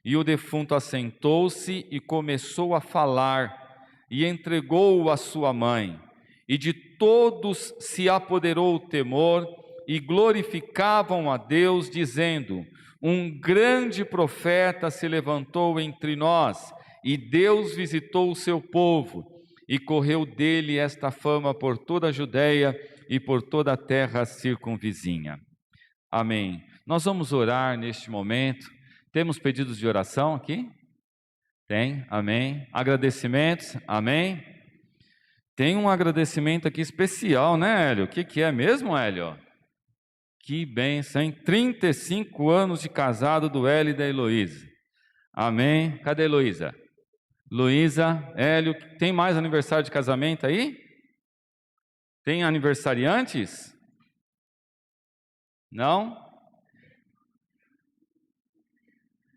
E o defunto assentou-se e começou a falar, e entregou-o à sua mãe. E de todos se apoderou o temor, e glorificavam a Deus, dizendo: um grande profeta se levantou entre nós, e Deus visitou o seu povo, e correu dele esta fama por toda a Judéia e por toda a terra circunvizinha. Amém. Nós vamos orar neste momento. Temos pedidos de oração aqui? Tem, amém. Agradecimentos, amém. Tem um agradecimento aqui especial, né, Hélio? O que é mesmo, Hélio? Que bênção, hein? 35 anos de casado do Hélio e da Heloísa. Amém. Cadê a Heloísa? Luísa, Hélio, tem mais aniversário de casamento aí? Tem aniversariantes? Não?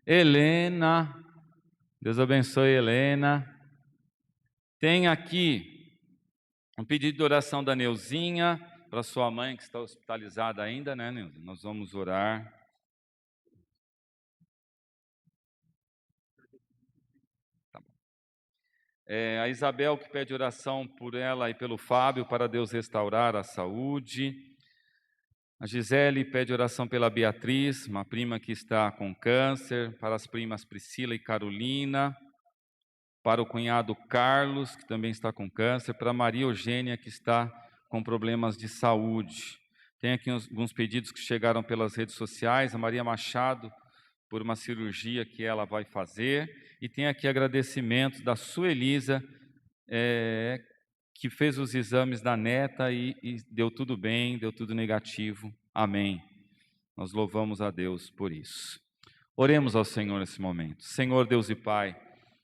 Helena, Deus abençoe Helena. Tem aqui um pedido de oração da Neuzinha, para sua mãe que está hospitalizada ainda, né, Neuzinha? Nós vamos orar. Tá bom. A Isabel que pede oração por ela e pelo Fábio, para Deus restaurar a saúde. A Gisele pede oração pela Beatriz, uma prima que está com câncer, para as primas Priscila e Carolina, para o cunhado Carlos, que também está com câncer, para Maria Eugênia, que está com problemas de saúde. Tem aqui alguns pedidos que chegaram pelas redes sociais, a Maria Machado, por uma cirurgia que ela vai fazer, e tem aqui agradecimentos da Suelisa, que fez os exames da neta e deu tudo bem, deu tudo negativo. Amém. Nós louvamos a Deus por isso. Oremos ao Senhor nesse momento. Senhor Deus e Pai,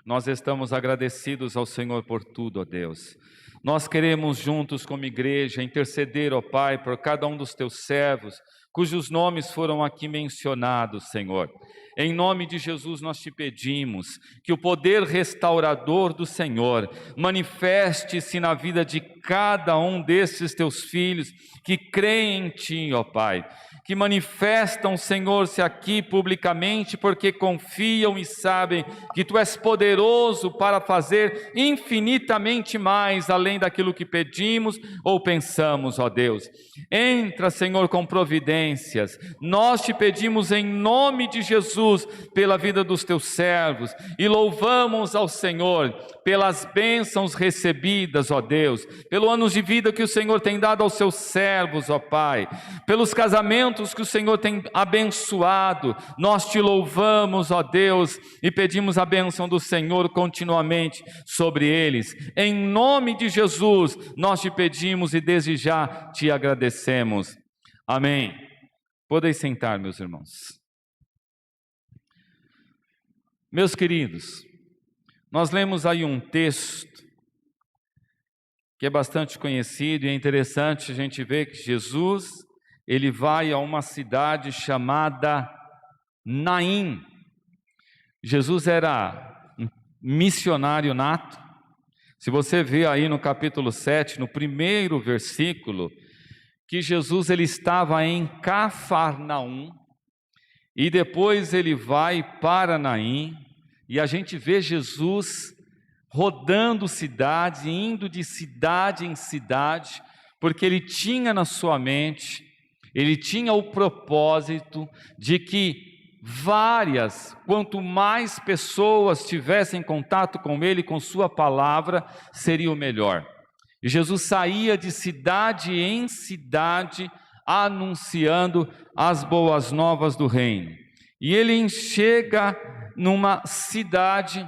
nós estamos agradecidos ao Senhor por tudo, ó Deus. Nós queremos juntos como igreja interceder, ó Pai, por cada um dos teus servos, cujos nomes foram aqui mencionados, Senhor. Em nome de Jesus nós te pedimos que o poder restaurador do Senhor manifeste-se na vida de cada um desses teus filhos que creem em ti, ó Pai, que manifestam, Senhor-se aqui publicamente porque confiam e sabem que tu és poderoso para fazer infinitamente mais além daquilo que pedimos ou pensamos, ó Deus. Entra, Senhor, com providências. Nós te pedimos em nome de Jesus pela vida dos teus servos e louvamos ao Senhor pelas bênçãos recebidas, ó Deus, pelo ano de vida que o Senhor tem dado aos seus servos, ó Pai, pelos casamentos que o Senhor tem abençoado. Nós te louvamos, ó Deus, e pedimos a bênção do Senhor continuamente sobre eles. Em nome de Jesus, nós te pedimos e desde já te agradecemos. Amém. Podem sentar, meus irmãos. Meus queridos, nós lemos aí um texto que é bastante conhecido e é interessante a gente ver que Jesus, ele vai a uma cidade chamada Naim. Jesus era um missionário nato. Se você vê aí no capítulo 7, no primeiro versículo, que Jesus ele estava em Cafarnaum, e depois ele vai para Naim, e a gente vê Jesus rodando cidades, indo de cidade em cidade, porque ele tinha na sua mente, ele tinha o propósito de que quanto mais pessoas tivessem contato com ele, com sua palavra, seria o melhor. E Jesus saía de cidade em cidade, anunciando as boas novas do reino. E ele chega numa cidade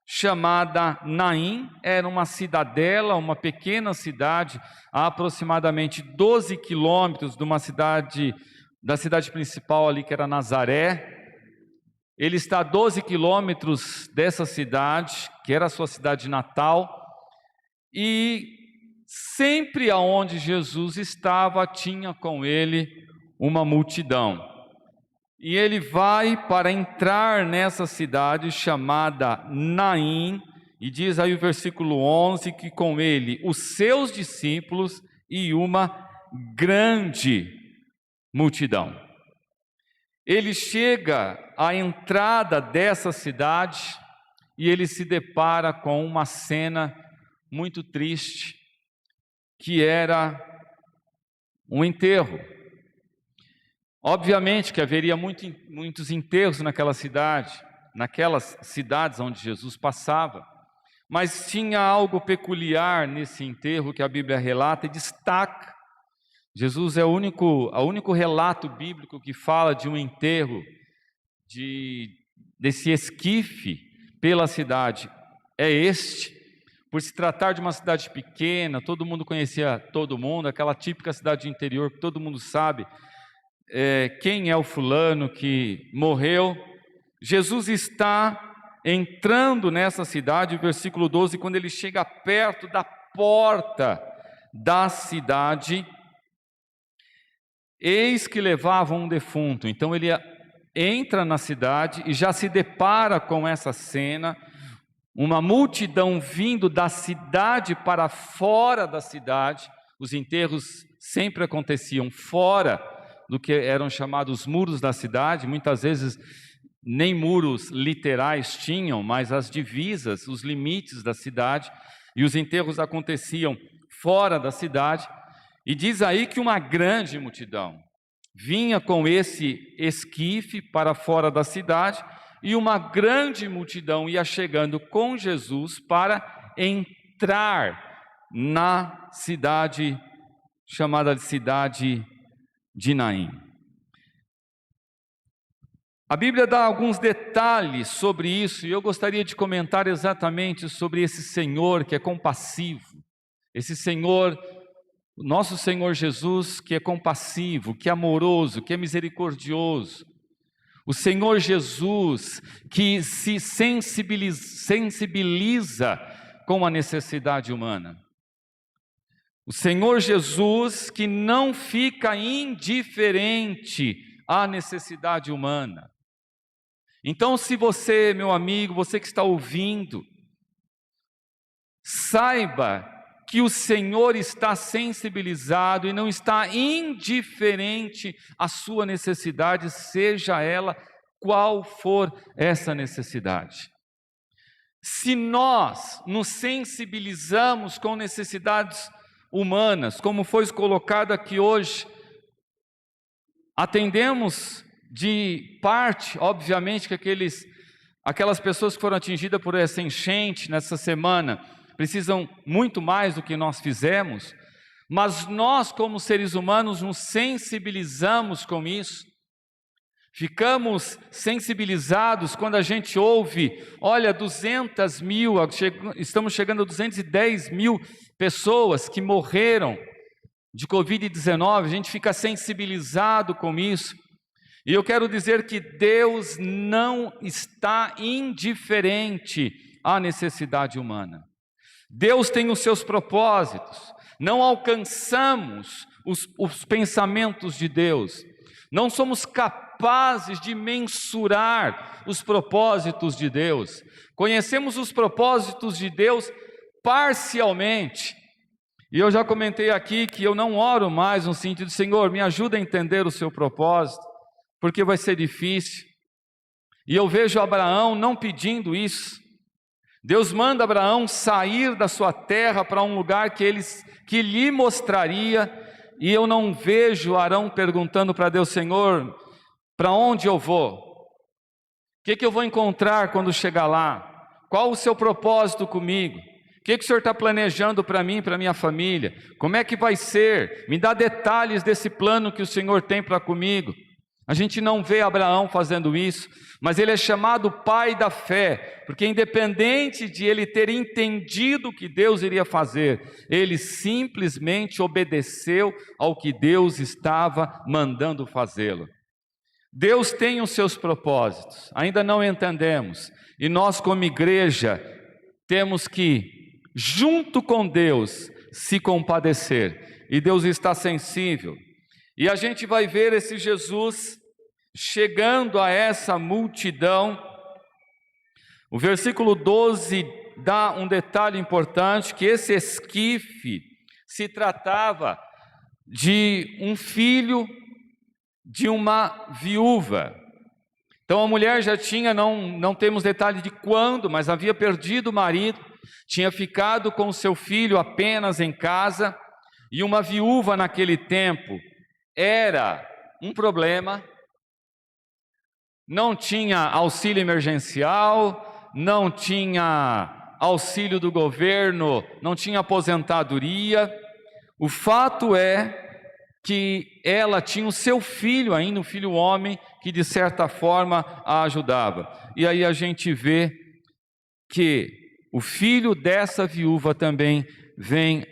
chamada Naim, era uma cidadela, uma pequena cidade, a aproximadamente 12 quilômetros da cidade principal ali, que era Nazaré. ele está a 12 quilômetros dessa cidade, que era a sua cidade natal, e sempre aonde Jesus estava, tinha com ele uma multidão. E ele vai para entrar nessa cidade chamada Naim, e diz aí o versículo 11, que com ele os seus discípulos e uma grande multidão. Ele chega à entrada dessa cidade e ele se depara com uma cena muito triste, que era um enterro. Obviamente que haveria muitos enterros naquela cidade, naquelas cidades onde Jesus passava, mas tinha algo peculiar nesse enterro que a Bíblia relata e destaca. Jesus é o único relato bíblico que fala de um enterro, desse esquife pela cidade. É este, por se tratar de uma cidade pequena, todo mundo conhecia todo mundo, aquela típica cidade do interior que todo mundo sabe quem é o fulano que morreu. Jesus está entrando nessa cidade, o versículo 12, quando ele chega perto da porta da cidade, eis que levavam um defunto. Então ele entra na cidade e já se depara com essa cena, uma multidão vindo da cidade para fora da cidade. Os enterros sempre aconteciam fora do que eram chamados muros da cidade, muitas vezes nem muros literais tinham, mas as divisas, os limites da cidade, e os enterros aconteciam fora da cidade. E diz aí que uma grande multidão vinha com esse esquife para fora da cidade, e uma grande multidão ia chegando com Jesus para entrar na cidade chamada de cidade de Naim. A Bíblia dá alguns detalhes sobre isso, e eu gostaria de comentar exatamente sobre esse Senhor que é compassivo, esse Senhor, nosso Senhor Jesus, que é compassivo, que é amoroso, que é misericordioso. O Senhor Jesus que se sensibiliza com a necessidade humana. O Senhor Jesus que não fica indiferente à necessidade humana. Então, se você, meu amigo, você que está ouvindo, saiba que o Senhor está sensibilizado e não está indiferente à sua necessidade, seja ela qual for essa necessidade. Se nós nos sensibilizamos com necessidades humanas, como foi colocado aqui hoje, atendemos de parte, obviamente, que aquelas pessoas que foram atingidas por essa enchente nessa semana precisam muito mais do que nós fizemos, mas nós, como seres humanos, nos sensibilizamos com isso. Ficamos sensibilizados quando a gente ouve, olha, 200 mil, estamos chegando a 210 mil pessoas que morreram de Covid-19, a gente fica sensibilizado com isso. E eu quero dizer que Deus não está indiferente à necessidade humana. Deus tem os seus propósitos. Não alcançamos os pensamentos de Deus. Não somos capazes de mensurar os propósitos de Deus. Conhecemos os propósitos de Deus parcialmente. E eu já comentei aqui que eu não oro mais no sentido, Senhor, me ajuda a entender o seu propósito, porque vai ser difícil. E eu vejo Abraão não pedindo isso. Deus manda Abraão sair da sua terra para um lugar que lhe mostraria, e eu não vejo Arão perguntando para Deus, Senhor, para onde eu vou? O que eu vou encontrar quando chegar lá? Qual o seu propósito comigo? O que o Senhor está planejando para mim e para minha família? Como é que vai ser? Me dá detalhes desse plano que o Senhor tem para comigo. A gente não vê Abraão fazendo isso, mas ele é chamado pai da fé, porque independente de ele ter entendido o que Deus iria fazer, ele simplesmente obedeceu ao que Deus estava mandando fazê-lo. Deus tem os seus propósitos, ainda não entendemos, e nós como igreja temos que, junto com Deus, se compadecer, e Deus está sensível, e a gente vai ver esse Jesus chegando a essa multidão. O versículo 12 dá um detalhe importante, que esse esquife se tratava de um filho de uma viúva. Então a mulher já tinha, não temos detalhe de quando, mas havia perdido o marido, tinha ficado com o seu filho apenas em casa, e uma viúva naquele tempo era um problema, não tinha auxílio emergencial, não tinha auxílio do governo, não tinha aposentadoria. O fato é que ela tinha o seu filho ainda, um filho homem, que de certa forma a ajudava. E aí a gente vê que o filho dessa viúva também vem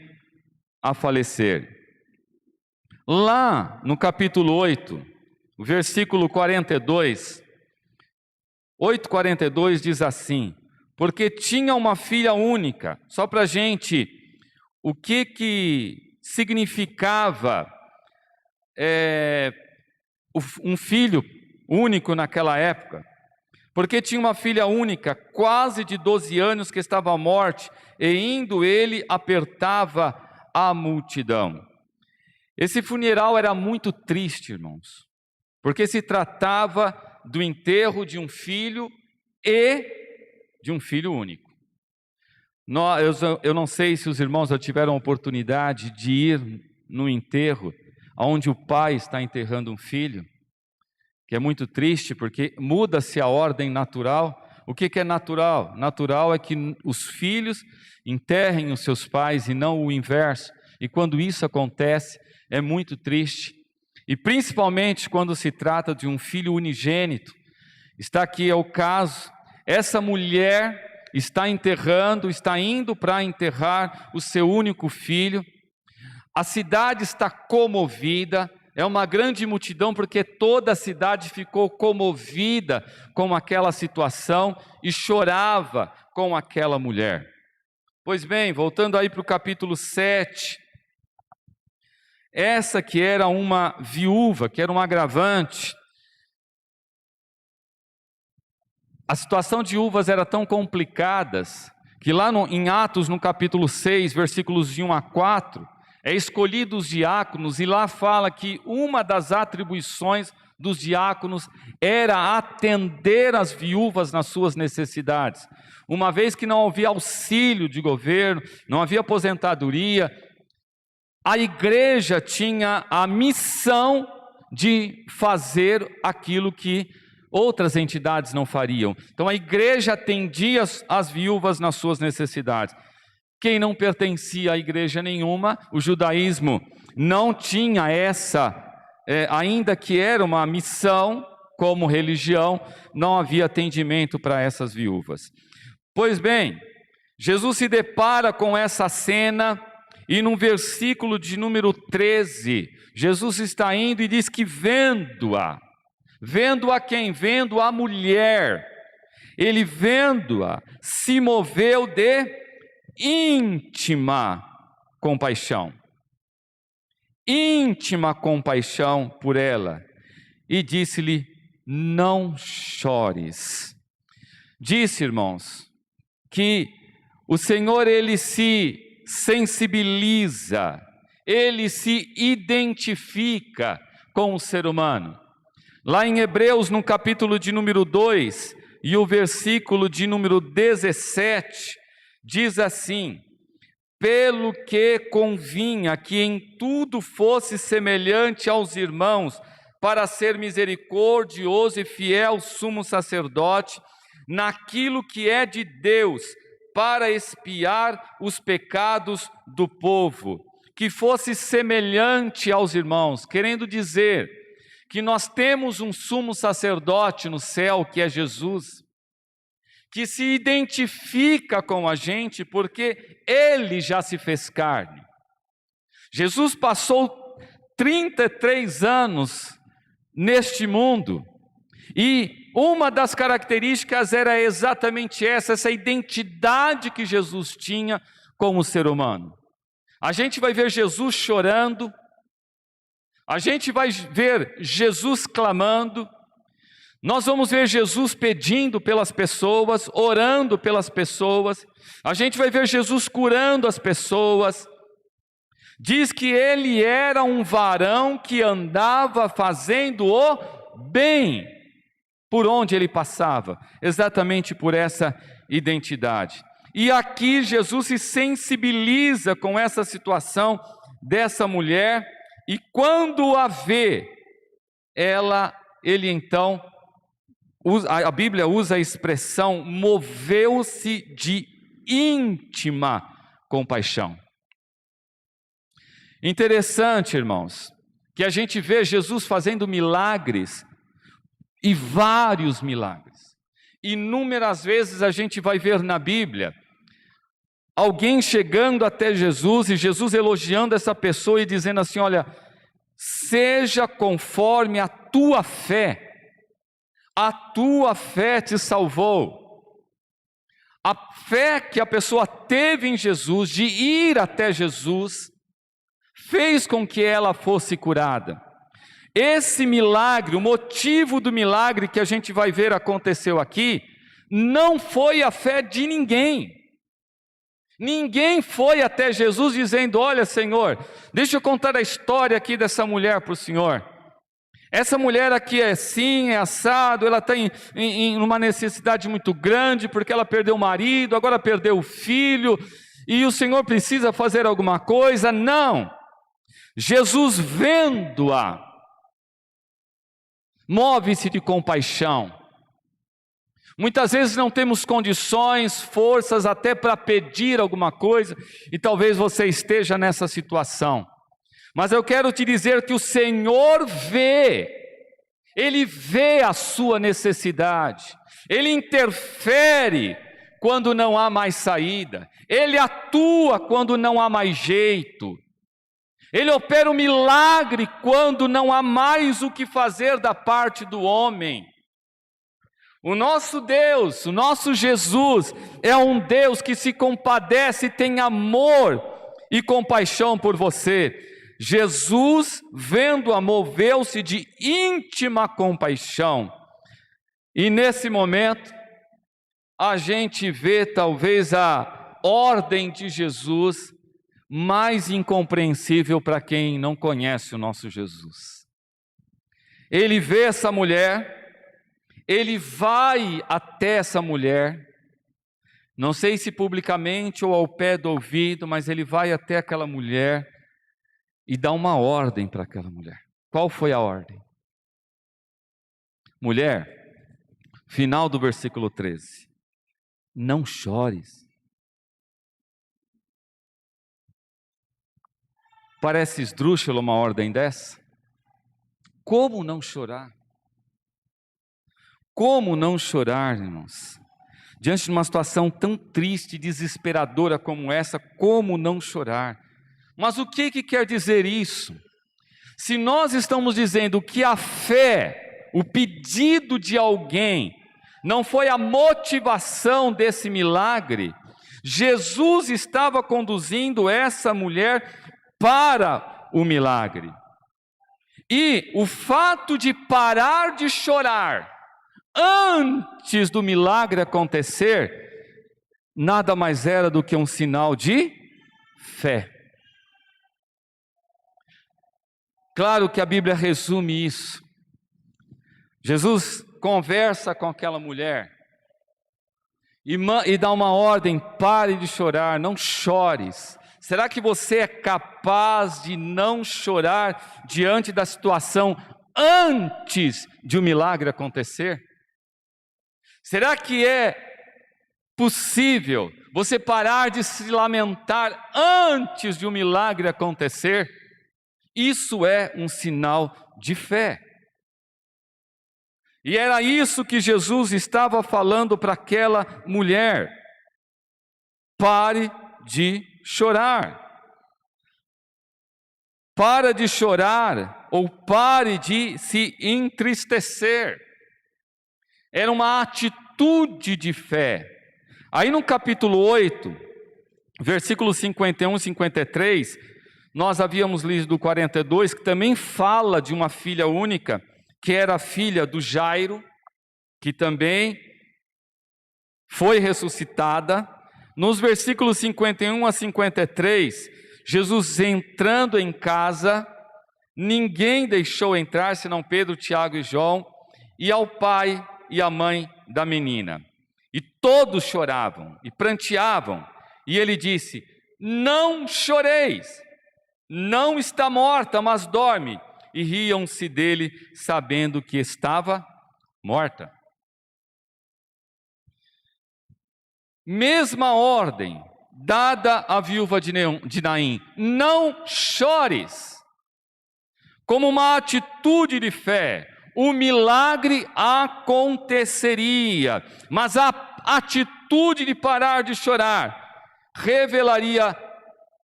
a falecer. Lá no capítulo 8, o versículo 42, 8:42 diz assim: porque tinha uma filha única. Só para a gente, o que significava um filho único naquela época? Porque tinha uma filha única, quase de 12 anos, que estava à morte, e indo ele apertava a multidão. Esse funeral era muito triste, irmãos, porque se tratava do enterro de um filho e de um filho único. Eu não sei se os irmãos já tiveram a oportunidade de ir no enterro onde o pai está enterrando um filho, que é muito triste porque muda-se a ordem natural. O que é natural? Natural é que os filhos enterrem os seus pais e não o inverso. E quando isso acontece, é muito triste. E principalmente quando se trata de um filho unigênito. Está aqui é o caso. Essa mulher está indo para enterrar o seu único filho. A cidade está comovida, é uma grande multidão, porque toda a cidade ficou comovida com aquela situação e chorava com aquela mulher. Pois bem, voltando aí para o capítulo 7, essa que era uma viúva, que era um agravante, a situação de viúvas era tão complicadas, que lá em Atos, no capítulo 6, versículos de 1 a 4, é escolhido os diáconos, e lá fala que uma das atribuições dos diáconos era atender as viúvas nas suas necessidades. Uma vez que não havia auxílio de governo, não havia aposentadoria, a igreja tinha a missão de fazer aquilo que outras entidades não fariam. Então a igreja atendia as viúvas nas suas necessidades. Quem não pertencia a igreja nenhuma, o judaísmo não tinha essa, ainda que era uma missão como religião, não havia atendimento para essas viúvas. Pois bem, Jesus se depara com essa cena, e no versículo de número 13, Jesus está indo e diz que vendo-a quem? Vendo a mulher, ele vendo-a, se moveu de íntima compaixão por ela, e disse-lhe: não chores. Disse, irmãos, que o Senhor, ele se sensibiliza, ele se identifica com o ser humano. Lá em Hebreus, no capítulo de número 2, e o versículo de número 17, diz assim: pelo que convinha que em tudo fosse semelhante aos irmãos, para ser misericordioso e fiel sumo sacerdote, naquilo que é de Deus, para expiar os pecados do povo, que fosse semelhante aos irmãos, querendo dizer que nós temos um sumo sacerdote no céu, que é Jesus, que se identifica com a gente, porque ele já se fez carne. Jesus passou 33 anos neste mundo. E uma das características era exatamente essa identidade que Jesus tinha como ser humano. A gente vai ver Jesus chorando, a gente vai ver Jesus clamando, nós vamos ver Jesus pedindo pelas pessoas, orando pelas pessoas, a gente vai ver Jesus curando as pessoas. Diz que ele era um varão que andava fazendo o bem por onde ele passava, exatamente por essa identidade. E aqui Jesus se sensibiliza com essa situação dessa mulher, e quando a vê, ele então, a Bíblia usa a expressão, moveu-se de íntima compaixão. Interessante, irmãos, que a gente vê Jesus fazendo milagres, e vários milagres. Inúmeras vezes a gente vai ver na Bíblia alguém chegando até Jesus e Jesus elogiando essa pessoa e dizendo assim: olha, seja conforme a tua fé te salvou. A fé que a pessoa teve em Jesus, de ir até Jesus, fez com que ela fosse curada. Esse milagre, o motivo do milagre que a gente vai ver aconteceu aqui, não foi a fé de ninguém. Ninguém foi até Jesus dizendo: olha, Senhor, deixa eu contar a história aqui dessa mulher para o Senhor. Essa mulher aqui é assim, é assado, ela está em uma necessidade muito grande, porque ela perdeu o marido, agora perdeu o filho, e o Senhor precisa fazer alguma coisa. Não, Jesus vendo-a, move-se de compaixão. Muitas vezes não temos condições, forças até para pedir alguma coisa, e talvez você esteja nessa situação. Mas eu quero te dizer que o Senhor Ele vê a sua necessidade, Ele interfere quando não há mais saída, Ele atua quando não há mais jeito, Ele opera o milagre quando não há mais o que fazer da parte do homem. O nosso Deus, o nosso Jesus, é um Deus que se compadece, tem amor e compaixão por você. Jesus, vendo-a, moveu-se de íntima compaixão. E nesse momento, a gente vê talvez a ordem de Jesus mais incompreensível para quem não conhece o nosso Jesus. Ele vê essa mulher, ele vai até essa mulher, não sei se publicamente ou ao pé do ouvido, mas ele vai até aquela mulher e dá uma ordem para aquela mulher. Qual foi a ordem? Mulher, final do versículo 13, não chores. Parece esdrúxulo uma ordem dessa? Como não chorar? Como não chorar, irmãos? Diante de uma situação tão triste, desesperadora como essa, como não chorar? Mas o que quer dizer isso? Se nós estamos dizendo que a fé, o pedido de alguém, não foi a motivação desse milagre, Jesus estava conduzindo essa mulher para o milagre. E o fato de parar de chorar antes do milagre acontecer, nada mais era do que um sinal de fé. Claro que a Bíblia resume isso. Jesus conversa com aquela mulher e dá uma ordem: pare de chorar, não chores. Será que você é capaz de não chorar diante da situação antes de um milagre acontecer? Será que é possível você parar de se lamentar antes de um milagre acontecer? Isso é um sinal de fé. E era isso que Jesus estava falando para aquela mulher: pare de chorar. Para de chorar ou pare de se entristecer. Era uma atitude de fé. Aí no capítulo 8, versículos 51 e 53, nós havíamos lido do 42, que também fala de uma filha única, que era a filha do Jairo, que também foi ressuscitada. Nos versículos 51 a 53, Jesus entrando em casa, ninguém deixou entrar, senão Pedro, Tiago e João, e ao pai e à mãe da menina. E todos choravam e pranteavam, e ele disse: não choreis, não está morta, mas dorme. E riam-se dele, sabendo que estava morta. Mesma ordem dada à viúva de Naim: não chores. Como uma atitude de fé, o milagre aconteceria, mas a atitude de parar de chorar revelaria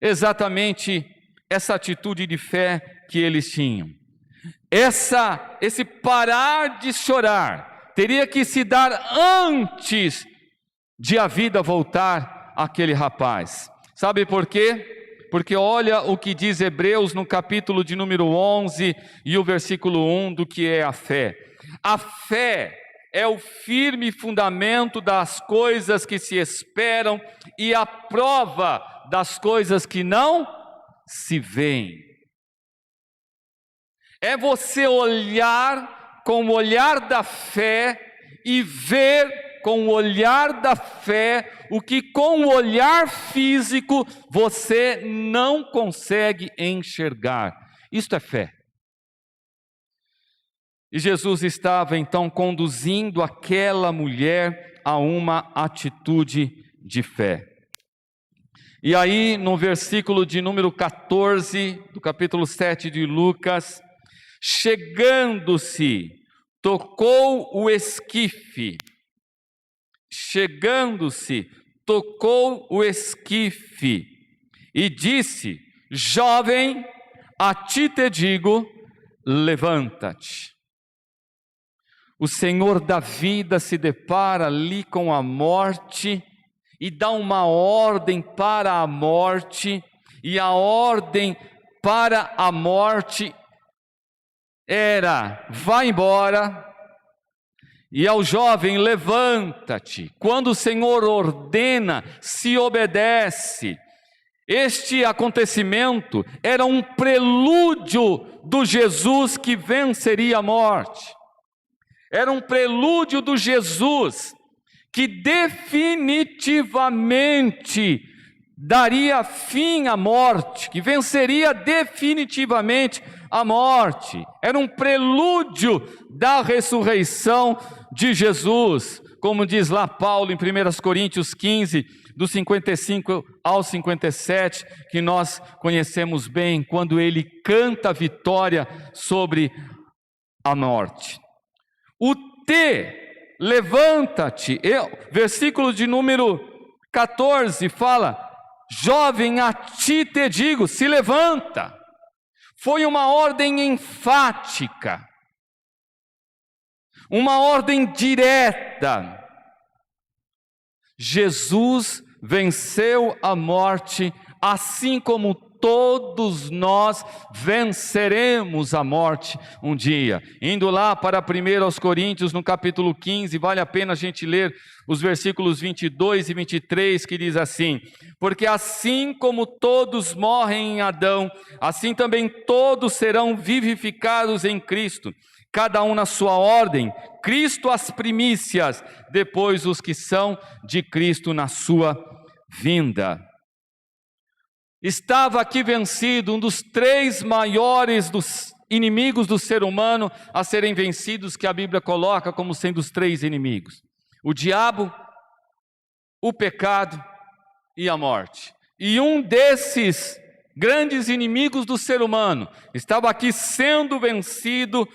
exatamente essa atitude de fé que eles tinham. Esse parar de chorar teria que se dar antes de a vida voltar àquele rapaz. Sabe por quê? Porque olha o que diz Hebreus no capítulo de número 11 e o versículo 1 do que é a fé. A fé é o firme fundamento das coisas que se esperam e a prova das coisas que não se veem. É você olhar com o olhar da fé e ver com o olhar da fé o que com o olhar físico você não consegue enxergar. Isto é fé. E Jesus estava então conduzindo aquela mulher a uma atitude de fé. E aí no versículo de número 14 do capítulo 7 de Lucas, chegando-se, tocou o esquife. Chegando-se, tocou o esquife e disse: jovem, a ti te digo, levanta-te. O Senhor da vida se depara ali com a morte e dá uma ordem para a morte, e a ordem para a morte era: vai embora. E ao jovem: levanta-te. Quando o Senhor ordena, se obedece. Este acontecimento era um prelúdio do Jesus que venceria a morte. Era um prelúdio do Jesus que definitivamente daria fim à morte, que venceria definitivamente a morte. Era um prelúdio da ressurreição de Jesus, como diz lá Paulo em 1 Coríntios 15, do 55 ao 57, que nós conhecemos bem, quando ele canta a vitória sobre a morte. O T, levanta-te, versículo de número 14 fala: jovem, a ti te digo, se levanta. Foi uma ordem enfática, uma ordem direta. Jesus venceu a morte, assim como todos nós venceremos a morte um dia. Indo lá para 1 Coríntios, no capítulo 15, vale a pena a gente ler os versículos 22 e 23, que diz assim: porque assim como todos morrem em Adão, assim também todos serão vivificados em Cristo, cada um na sua ordem, Cristo as primícias, depois os que são de Cristo na sua vinda. Estava aqui vencido um dos 3 maiores dos inimigos do ser humano a serem vencidos, que a Bíblia coloca como sendo os 3 inimigos: o diabo, o pecado e a morte. E um desses grandes inimigos do ser humano estava aqui sendo vencido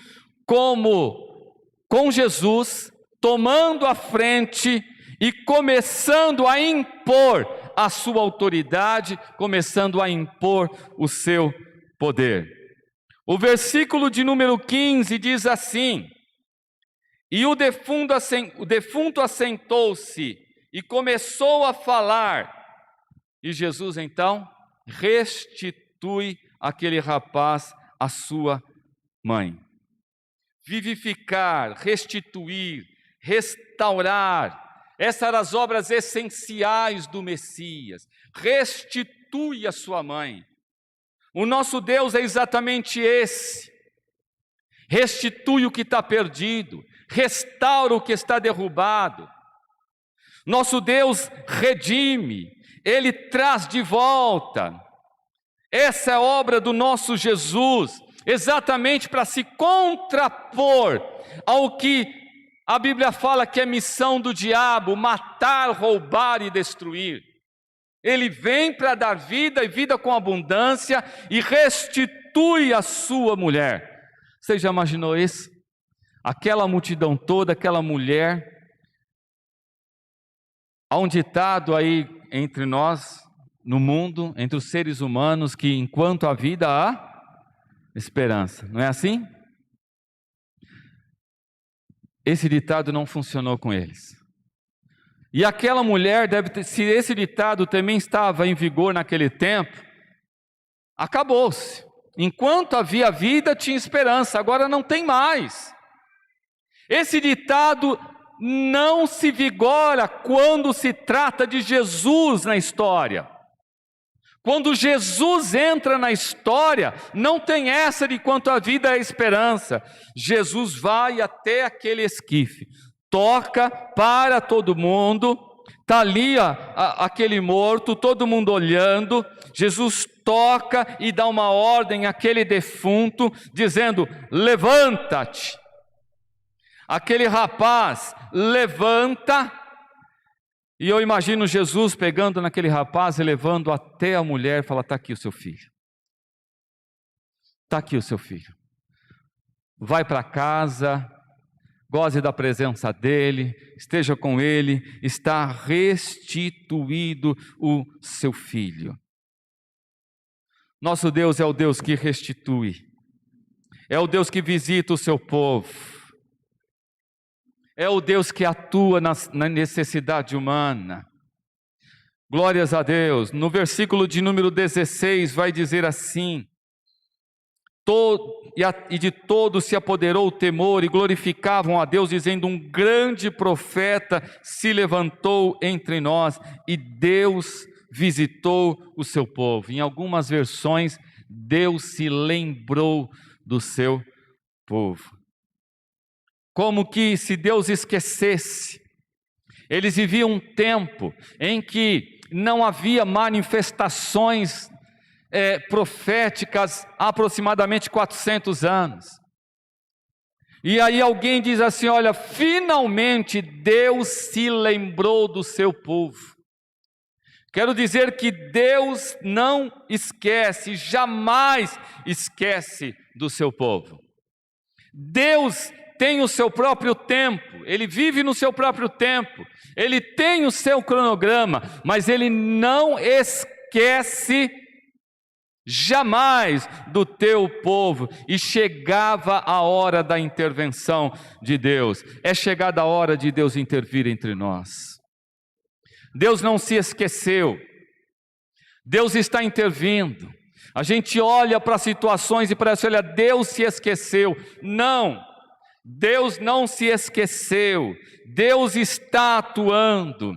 com Jesus, tomando a frente e começando a impor a sua autoridade, começando a impor o seu poder. O versículo de número 15 diz assim: e o defunto assentou-se e começou a falar, e Jesus então restitui aquele rapaz à sua mãe. Vivificar, restituir, restaurar, essas eram as obras essenciais do Messias. Restitui a sua mãe. O nosso Deus é exatamente esse. Restitui o que está perdido, restaura o que está derrubado. Nosso Deus redime, Ele traz de volta. Essa é a obra do nosso Jesus, exatamente para se contrapor ao que a Bíblia fala que é missão do diabo: matar, roubar e destruir. Ele vem para dar vida e vida com abundância e restitui a sua mulher. Você já imaginou isso? Aquela multidão toda, aquela mulher. Há um ditado aí entre nós, no mundo, entre os seres humanos, que enquanto há vida há esperança. Não é assim? Esse ditado não funcionou com eles. E aquela mulher deve ter, se esse ditado também estava em vigor naquele tempo, acabou-se. Enquanto havia vida, tinha esperança, agora não tem mais. Esse ditado não se vigora quando se trata de Jesus na história. Quando Jesus entra na história, não tem essa de quanto a vida é esperança. Jesus vai até aquele esquife, toca para todo mundo, está ali aquele morto, todo mundo olhando. Jesus toca e dá uma ordem àquele defunto, dizendo: levanta-te. Aquele rapaz levanta, e eu imagino Jesus pegando naquele rapaz e levando até a mulher e fala: está aqui o seu filho. Está aqui o seu filho. Vai para casa, goze da presença dele, esteja com ele, está restituído o seu filho. Nosso Deus é o Deus que restitui, é o Deus que visita o seu povo, é o Deus que atua na necessidade humana. Glórias a Deus. No versículo de número 16 vai dizer assim: e de todos se apoderou o temor e glorificavam a Deus, dizendo: um grande profeta se levantou entre nós e Deus visitou o seu povo. Em algumas versões, Deus se lembrou do seu povo. Como que se Deus esquecesse. Eles viviam um tempo em que não havia manifestações proféticas há aproximadamente 400 anos. E aí alguém diz assim: olha, finalmente Deus se lembrou do seu povo. Quero dizer que Deus não esquece, jamais esquece do seu povo. Deus tem o seu próprio tempo, Ele vive no seu próprio tempo, Ele tem o seu cronograma, mas Ele não esquece jamais do teu povo. E chegava a hora da intervenção de Deus, é chegada a hora de Deus intervir entre nós. Deus não se esqueceu, Deus está intervindo. A gente olha para situações e parece: olha, Deus se esqueceu. Não, Deus não se esqueceu, Deus está atuando.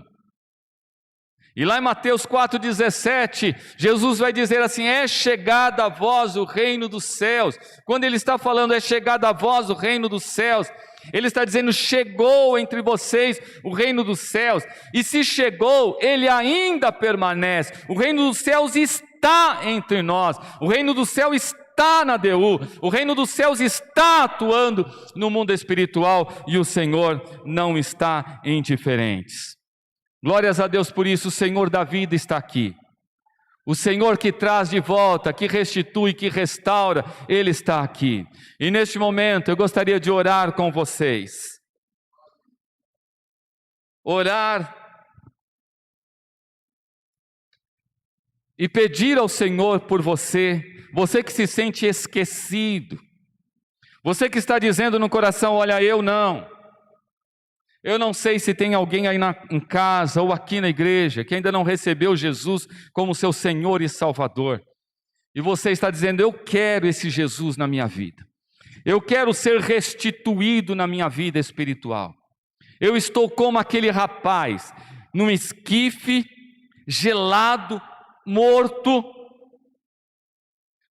E lá em Mateus 4,17, Jesus vai dizer assim: é chegada a vós o reino dos céus. Quando Ele está falando é chegada a vós o reino dos céus, Ele está dizendo: chegou entre vocês o reino dos céus. E se chegou, Ele ainda permanece. O reino dos céus está entre nós, o reino do céu está na DU, o reino dos céus está atuando no mundo espiritual, e o Senhor não está indiferente. Glórias a Deus por isso. O Senhor da vida está aqui, o Senhor que traz de volta, que restitui, que restaura, Ele está aqui. E neste momento eu gostaria de orar com vocês. Orar e pedir ao Senhor por você, você que se sente esquecido, você que está dizendo no coração: olha, eu não sei se tem alguém aí em casa ou aqui na igreja que ainda não recebeu Jesus como seu Senhor e Salvador, e você está dizendo: eu quero esse Jesus na minha vida, eu quero ser restituído na minha vida espiritual, eu estou como aquele rapaz, num esquife, gelado, morto,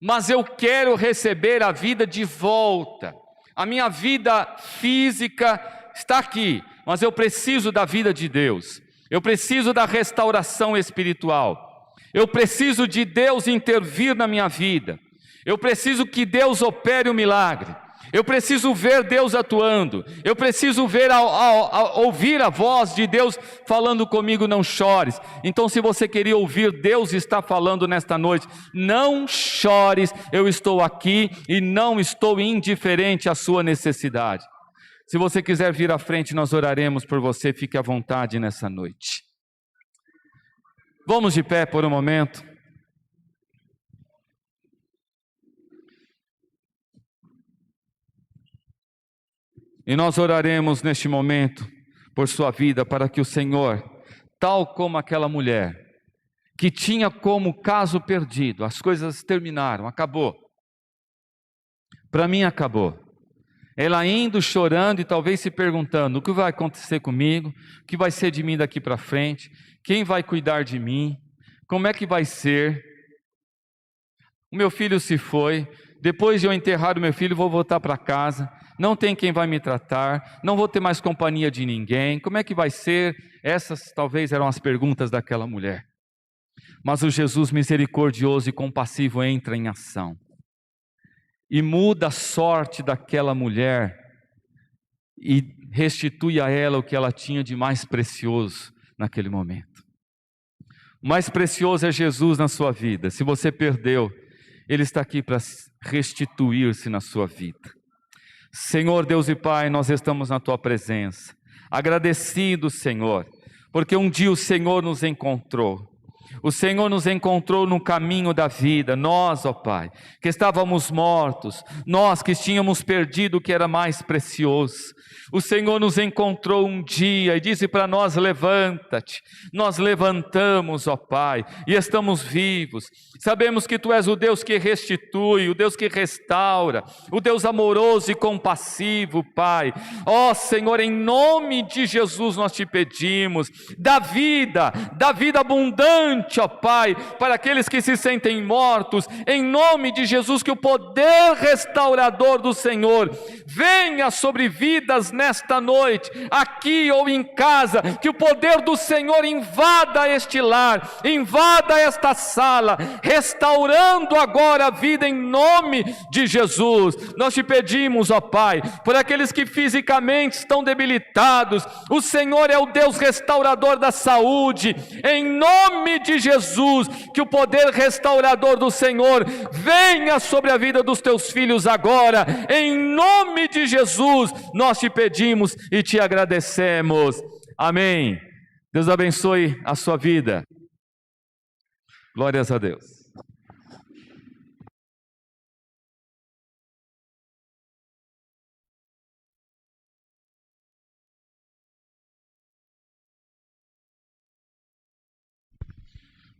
mas eu quero receber a vida de volta. A minha vida física está aqui, mas eu preciso da vida de Deus, eu preciso da restauração espiritual, eu preciso de Deus intervir na minha vida, eu preciso que Deus opere o milagre, eu preciso ver Deus atuando, eu preciso ouvir a voz de Deus falando comigo: não chores. Então, se você queria ouvir Deus está falando nesta noite: não chores, eu estou aqui e não estou indiferente à sua necessidade. Se você quiser vir à frente, nós oraremos por você, fique à vontade nessa noite. Vamos de pé por um momento. E nós oraremos neste momento por sua vida, para que o Senhor, tal como aquela mulher, que tinha como caso perdido, as coisas terminaram, acabou. Para mim acabou. Ela indo chorando e talvez se perguntando: o que vai acontecer comigo? O que vai ser de mim daqui para frente? Quem vai cuidar de mim? Como é que vai ser? O meu filho se foi, depois de eu enterrar o meu filho vou voltar para casa, não tem quem vai me tratar, não vou ter mais companhia de ninguém, como é que vai ser? Essas talvez eram as perguntas daquela mulher. Mas o Jesus misericordioso e compassivo entra em ação e muda a sorte daquela mulher e restitui a ela o que ela tinha de mais precioso naquele momento. O mais precioso é Jesus na sua vida. Se você perdeu, Ele está aqui para restituir-se na sua vida. Senhor Deus e Pai, nós estamos na Tua presença, agradecidos, Senhor, porque um dia o Senhor nos encontrou. O Senhor nos encontrou no caminho da vida, nós, ó Pai, que estávamos mortos, nós que tínhamos perdido o que era mais precioso. O Senhor nos encontrou um dia e disse para nós: levanta-te. Nós levantamos, ó Pai, e estamos vivos. Sabemos que Tu és o Deus que restitui, o Deus que restaura, o Deus amoroso e compassivo, Pai. Ó Senhor, em nome de Jesus nós Te pedimos, da vida abundante, ó Pai, para aqueles que se sentem mortos, em nome de Jesus, que o poder restaurador do Senhor venha sobre vidas nesta noite, aqui ou em casa, que o poder do Senhor invada este lar, invada esta sala, restaurando agora a vida em nome de Jesus. Nós Te pedimos, ó Pai, por aqueles que fisicamente estão debilitados, o Senhor é o Deus restaurador da saúde, em nome de Jesus, que o poder restaurador do Senhor venha sobre a vida dos Teus filhos agora, em nome de Jesus, nós Te pedimos e Te agradecemos. Amém. Deus abençoe a sua vida. Glórias a Deus.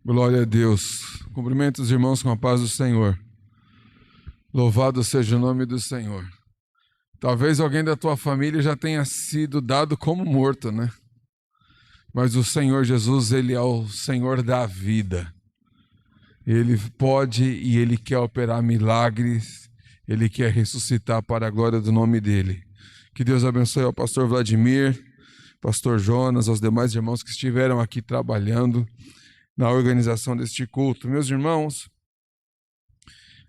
Glória a Deus. Cumprimento os irmãos com a paz do Senhor. Louvado seja o nome do Senhor. Talvez alguém da tua família já tenha sido dado como morto, né? Mas o Senhor Jesus, Ele é o Senhor da vida. Ele pode e Ele quer operar milagres, Ele quer ressuscitar para a glória do nome dEle. Que Deus abençoe ao pastor Vladimir, pastor Jonas, aos demais irmãos que estiveram aqui trabalhando na organização deste culto. Meus irmãos,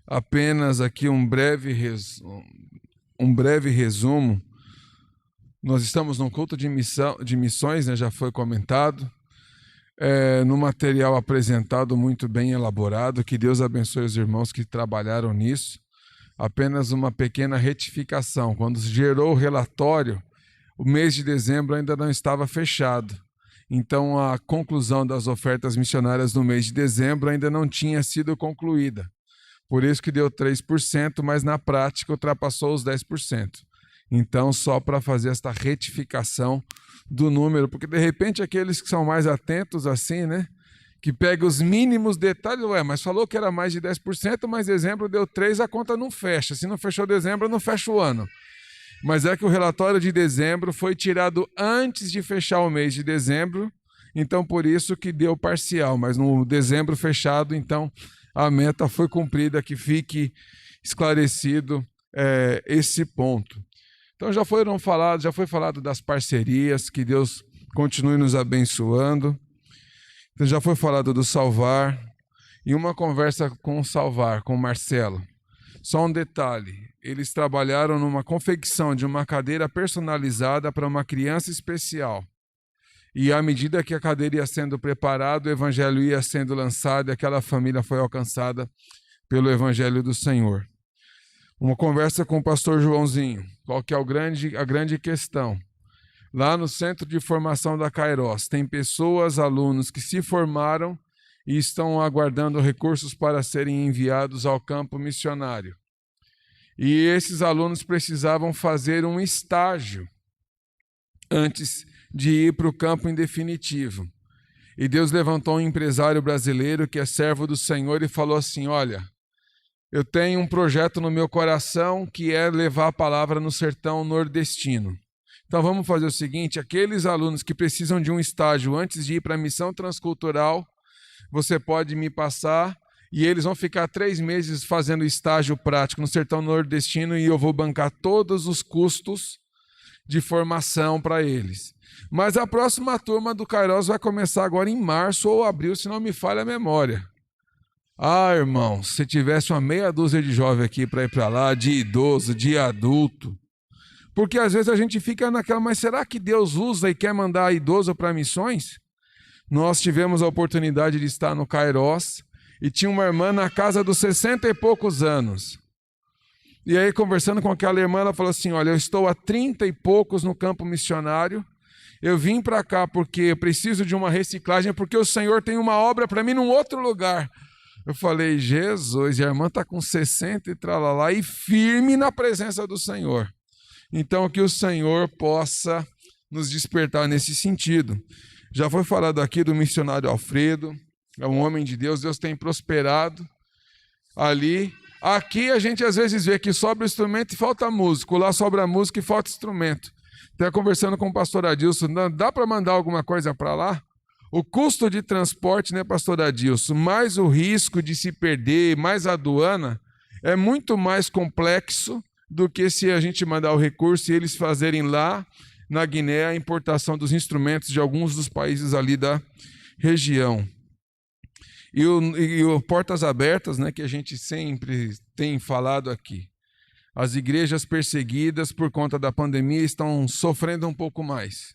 apenas aqui um breve resumo. Nós estamos num culto de missões, né, já foi comentado, no material apresentado muito bem elaborado. Que Deus abençoe os irmãos que trabalharam nisso. Apenas uma pequena retificação: quando gerou o relatório, o mês de dezembro ainda não estava fechado. Então, a conclusão das ofertas missionárias no mês de dezembro ainda não tinha sido concluída. Por isso que deu 3%, mas na prática ultrapassou os 10%. Então, só para fazer esta retificação do número, porque de repente aqueles que são mais atentos assim, né? Que pega os mínimos detalhes, mas falou que era mais de 10%, mas dezembro deu 3%, a conta não fecha. Se não fechou dezembro, não fecha o ano. Mas é que o relatório de dezembro foi tirado antes de fechar o mês de dezembro, então por isso que deu parcial, mas no dezembro fechado, então a meta foi cumprida, que fique esclarecido esse ponto. Então já foi falado das parcerias, que Deus continue nos abençoando. Então já foi falado do Salvar, e uma conversa com o Salvar, com o Marcelo. Só um detalhe, eles trabalharam numa confecção de uma cadeira personalizada para uma criança especial. E à medida que a cadeira ia sendo preparada, o evangelho ia sendo lançado e aquela família foi alcançada pelo evangelho do Senhor. Uma conversa com o pastor Joãozinho. Qual que é a grande questão? Lá no Centro de Formação da Kairos, tem pessoas, alunos que se formaram e estão aguardando recursos para serem enviados ao campo missionário. E esses alunos precisavam fazer um estágio antes de ir para o campo em definitivo. E Deus levantou um empresário brasileiro que é servo do Senhor e falou assim: olha, eu tenho um projeto no meu coração que é levar a palavra no sertão nordestino. Então vamos fazer o seguinte, aqueles alunos que precisam de um estágio antes de ir para a missão transcultural, você pode me passar e eles vão ficar 3 meses fazendo estágio prático no sertão nordestino e eu vou bancar todos os custos de formação para eles. Mas a próxima turma do Kairos vai começar agora em março ou abril, se não me falha a memória. Ah, irmão, se tivesse uma meia dúzia de jovem aqui para ir para lá, de idoso, de adulto, porque às vezes a gente fica naquela, mas será que Deus usa e quer mandar idoso para missões? Nós tivemos a oportunidade de estar no Kairos e tinha uma irmã na casa dos 60 e poucos anos. E aí, conversando com aquela irmã, ela falou assim: olha, eu estou há 30 e poucos no campo missionário, eu vim para cá porque eu preciso de uma reciclagem, porque o Senhor tem uma obra para mim num outro lugar. Eu falei, Jesus, e a irmã está com 60 e tralalá, e firme na presença do Senhor. Então, que o Senhor possa nos despertar nesse sentido. Já foi falado aqui do missionário Alfredo, é um homem de Deus, Deus tem prosperado ali. Aqui a gente às vezes vê que sobra instrumento e falta músico, lá sobra música e falta instrumento. Até conversando com o pastor Adilson, dá para mandar alguma coisa para lá? O custo de transporte, né, pastor Adilson, mais o risco de se perder, mais a aduana, é muito mais complexo do que se a gente mandar o recurso e eles fazerem lá na Guiné a importação dos instrumentos de alguns dos países ali da região. E o Portas Abertas, né, que a gente sempre tem falado aqui. As igrejas perseguidas por conta da pandemia estão sofrendo um pouco mais,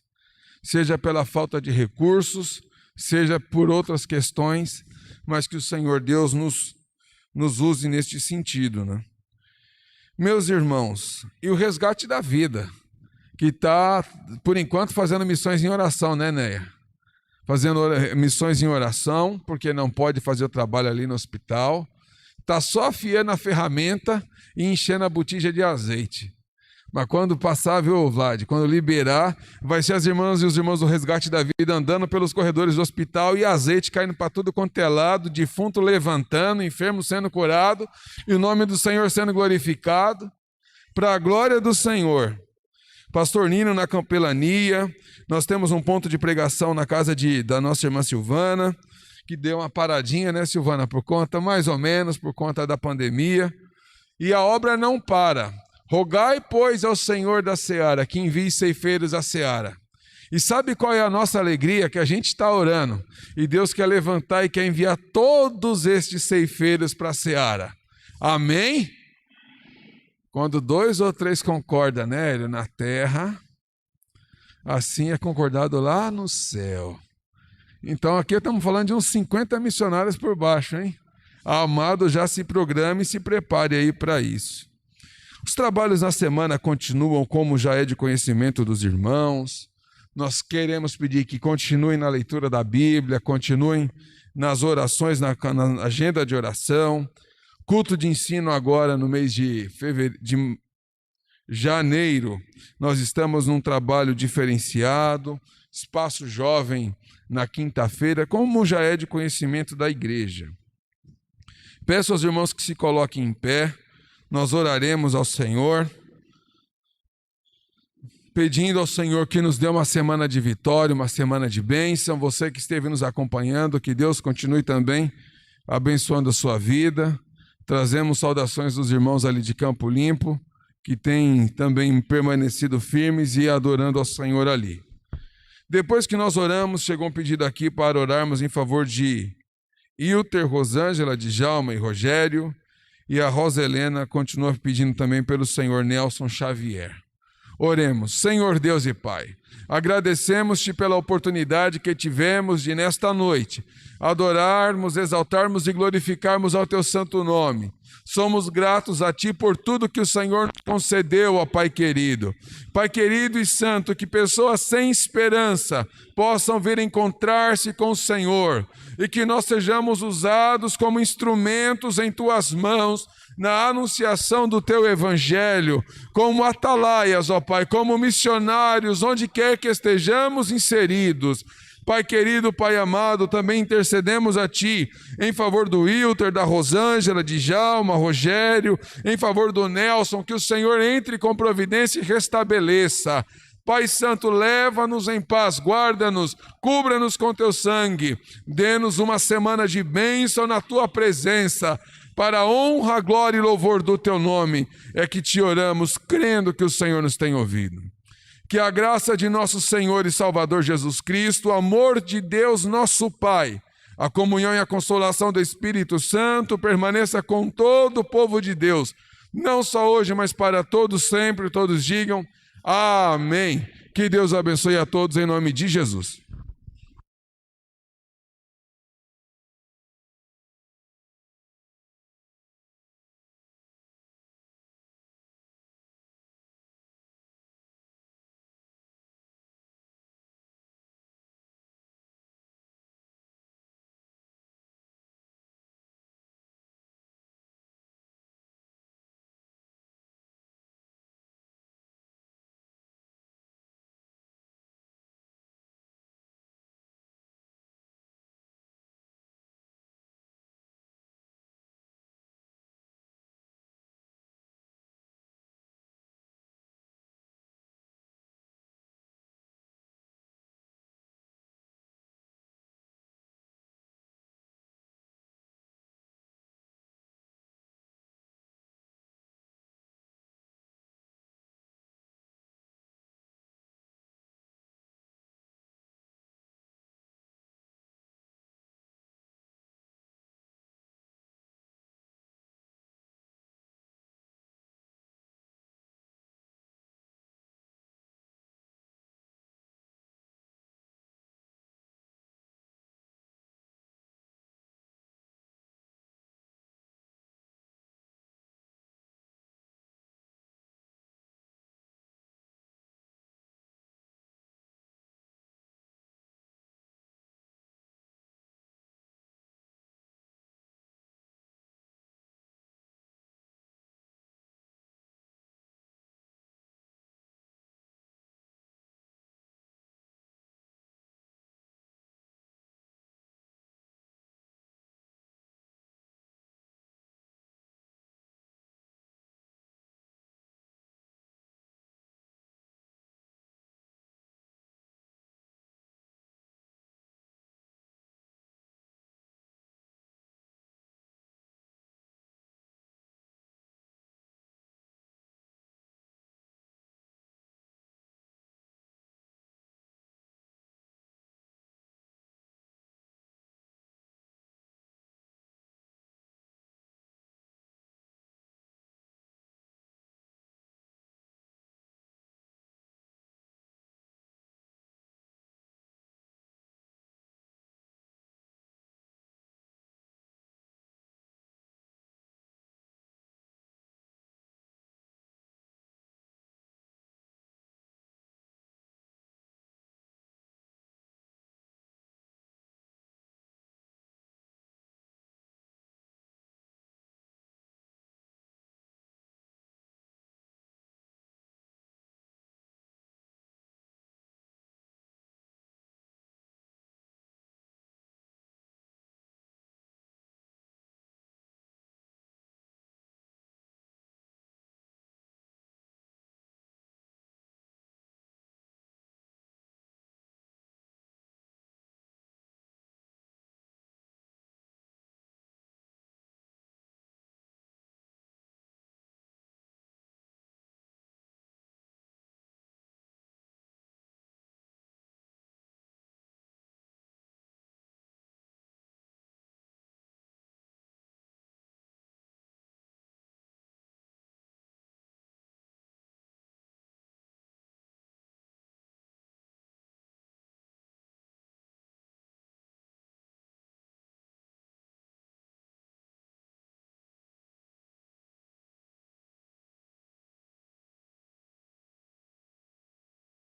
seja pela falta de recursos, seja por outras questões, mas que o Senhor Deus nos use neste sentido, né? Meus irmãos, e o resgate da vida, que está, por enquanto, fazendo missões em oração, né, Neia? Fazendo missões em oração, porque não pode fazer o trabalho ali no hospital. Está só afiando a ferramenta e enchendo a botija de azeite. Mas quando passar, viu, Vlad, quando liberar, vai ser as irmãs e os irmãos do resgate da vida andando pelos corredores do hospital e azeite caindo para tudo quanto é lado, defunto levantando, enfermo sendo curado e o nome do Senhor sendo glorificado, para a glória do Senhor. Pastor Nino na Campelania, nós temos um ponto de pregação na casa da nossa irmã Silvana, que deu uma paradinha, né, Silvana, mais ou menos, por conta da pandemia, e a obra não para. Rogai, pois, ao Senhor da seara, que envie ceifeiros à seara. E sabe qual é a nossa alegria? Que a gente está orando, e Deus quer levantar e quer enviar todos estes ceifeiros para a seara. Amém? Quando 2 ou 3 concordam, né, Hélio, na terra, assim é concordado lá no céu. Então aqui estamos falando de uns 50 missionários por baixo, hein? Amado, já se programe e se prepare aí para isso. Os trabalhos na semana continuam como já é de conhecimento dos irmãos. nós queremos pedir que continuem na leitura da Bíblia, continuem nas orações, na agenda de oração. Culto de ensino agora no mês de janeiro, nós estamos num trabalho diferenciado, espaço jovem na quinta-feira, como já é de conhecimento da igreja. Peço aos irmãos que se coloquem em pé, nós oraremos ao Senhor, pedindo ao Senhor que nos dê uma semana de vitória, uma semana de bênção. Você que esteve nos acompanhando, que Deus continue também abençoando a sua vida. Trazemos saudações dos irmãos ali de Campo Limpo, que têm também permanecido firmes e adorando ao Senhor ali. Depois que nós oramos, chegou um pedido aqui para orarmos em favor de Hilter, Rosângela, Djalma e Rogério, e a Rosa Helena continua pedindo também pelo senhor Nelson Xavier. Oremos. Senhor Deus e Pai, agradecemos-te pela oportunidade que tivemos de, nesta noite, adorarmos, exaltarmos e glorificarmos ao teu santo nome. Somos gratos a Ti por tudo que o Senhor nos concedeu, ó Pai querido. Pai querido e santo, que pessoas sem esperança possam vir encontrar-se com o Senhor e que nós sejamos usados como instrumentos em Tuas mãos na anunciação do Teu Evangelho, como atalaias, ó Pai, como missionários, onde quer que estejamos inseridos. Pai querido, Pai amado, também intercedemos a Ti em favor do Hilter, da Rosângela, de Djalma, Rogério, em favor do Nelson, que o Senhor entre com providência e restabeleça. Pai Santo, leva-nos em paz, guarda-nos, cubra-nos com Teu sangue, dê-nos uma semana de bênção na Tua presença, para a honra, glória e louvor do Teu nome, é que Te oramos, crendo que o Senhor nos tem ouvido. Que a graça de nosso Senhor e Salvador Jesus Cristo, o amor de Deus nosso Pai, a comunhão e a consolação do Espírito Santo permaneça com todo o povo de Deus, não só hoje, mas para todos sempre, todos digam amém. Que Deus abençoe a todos em nome de Jesus.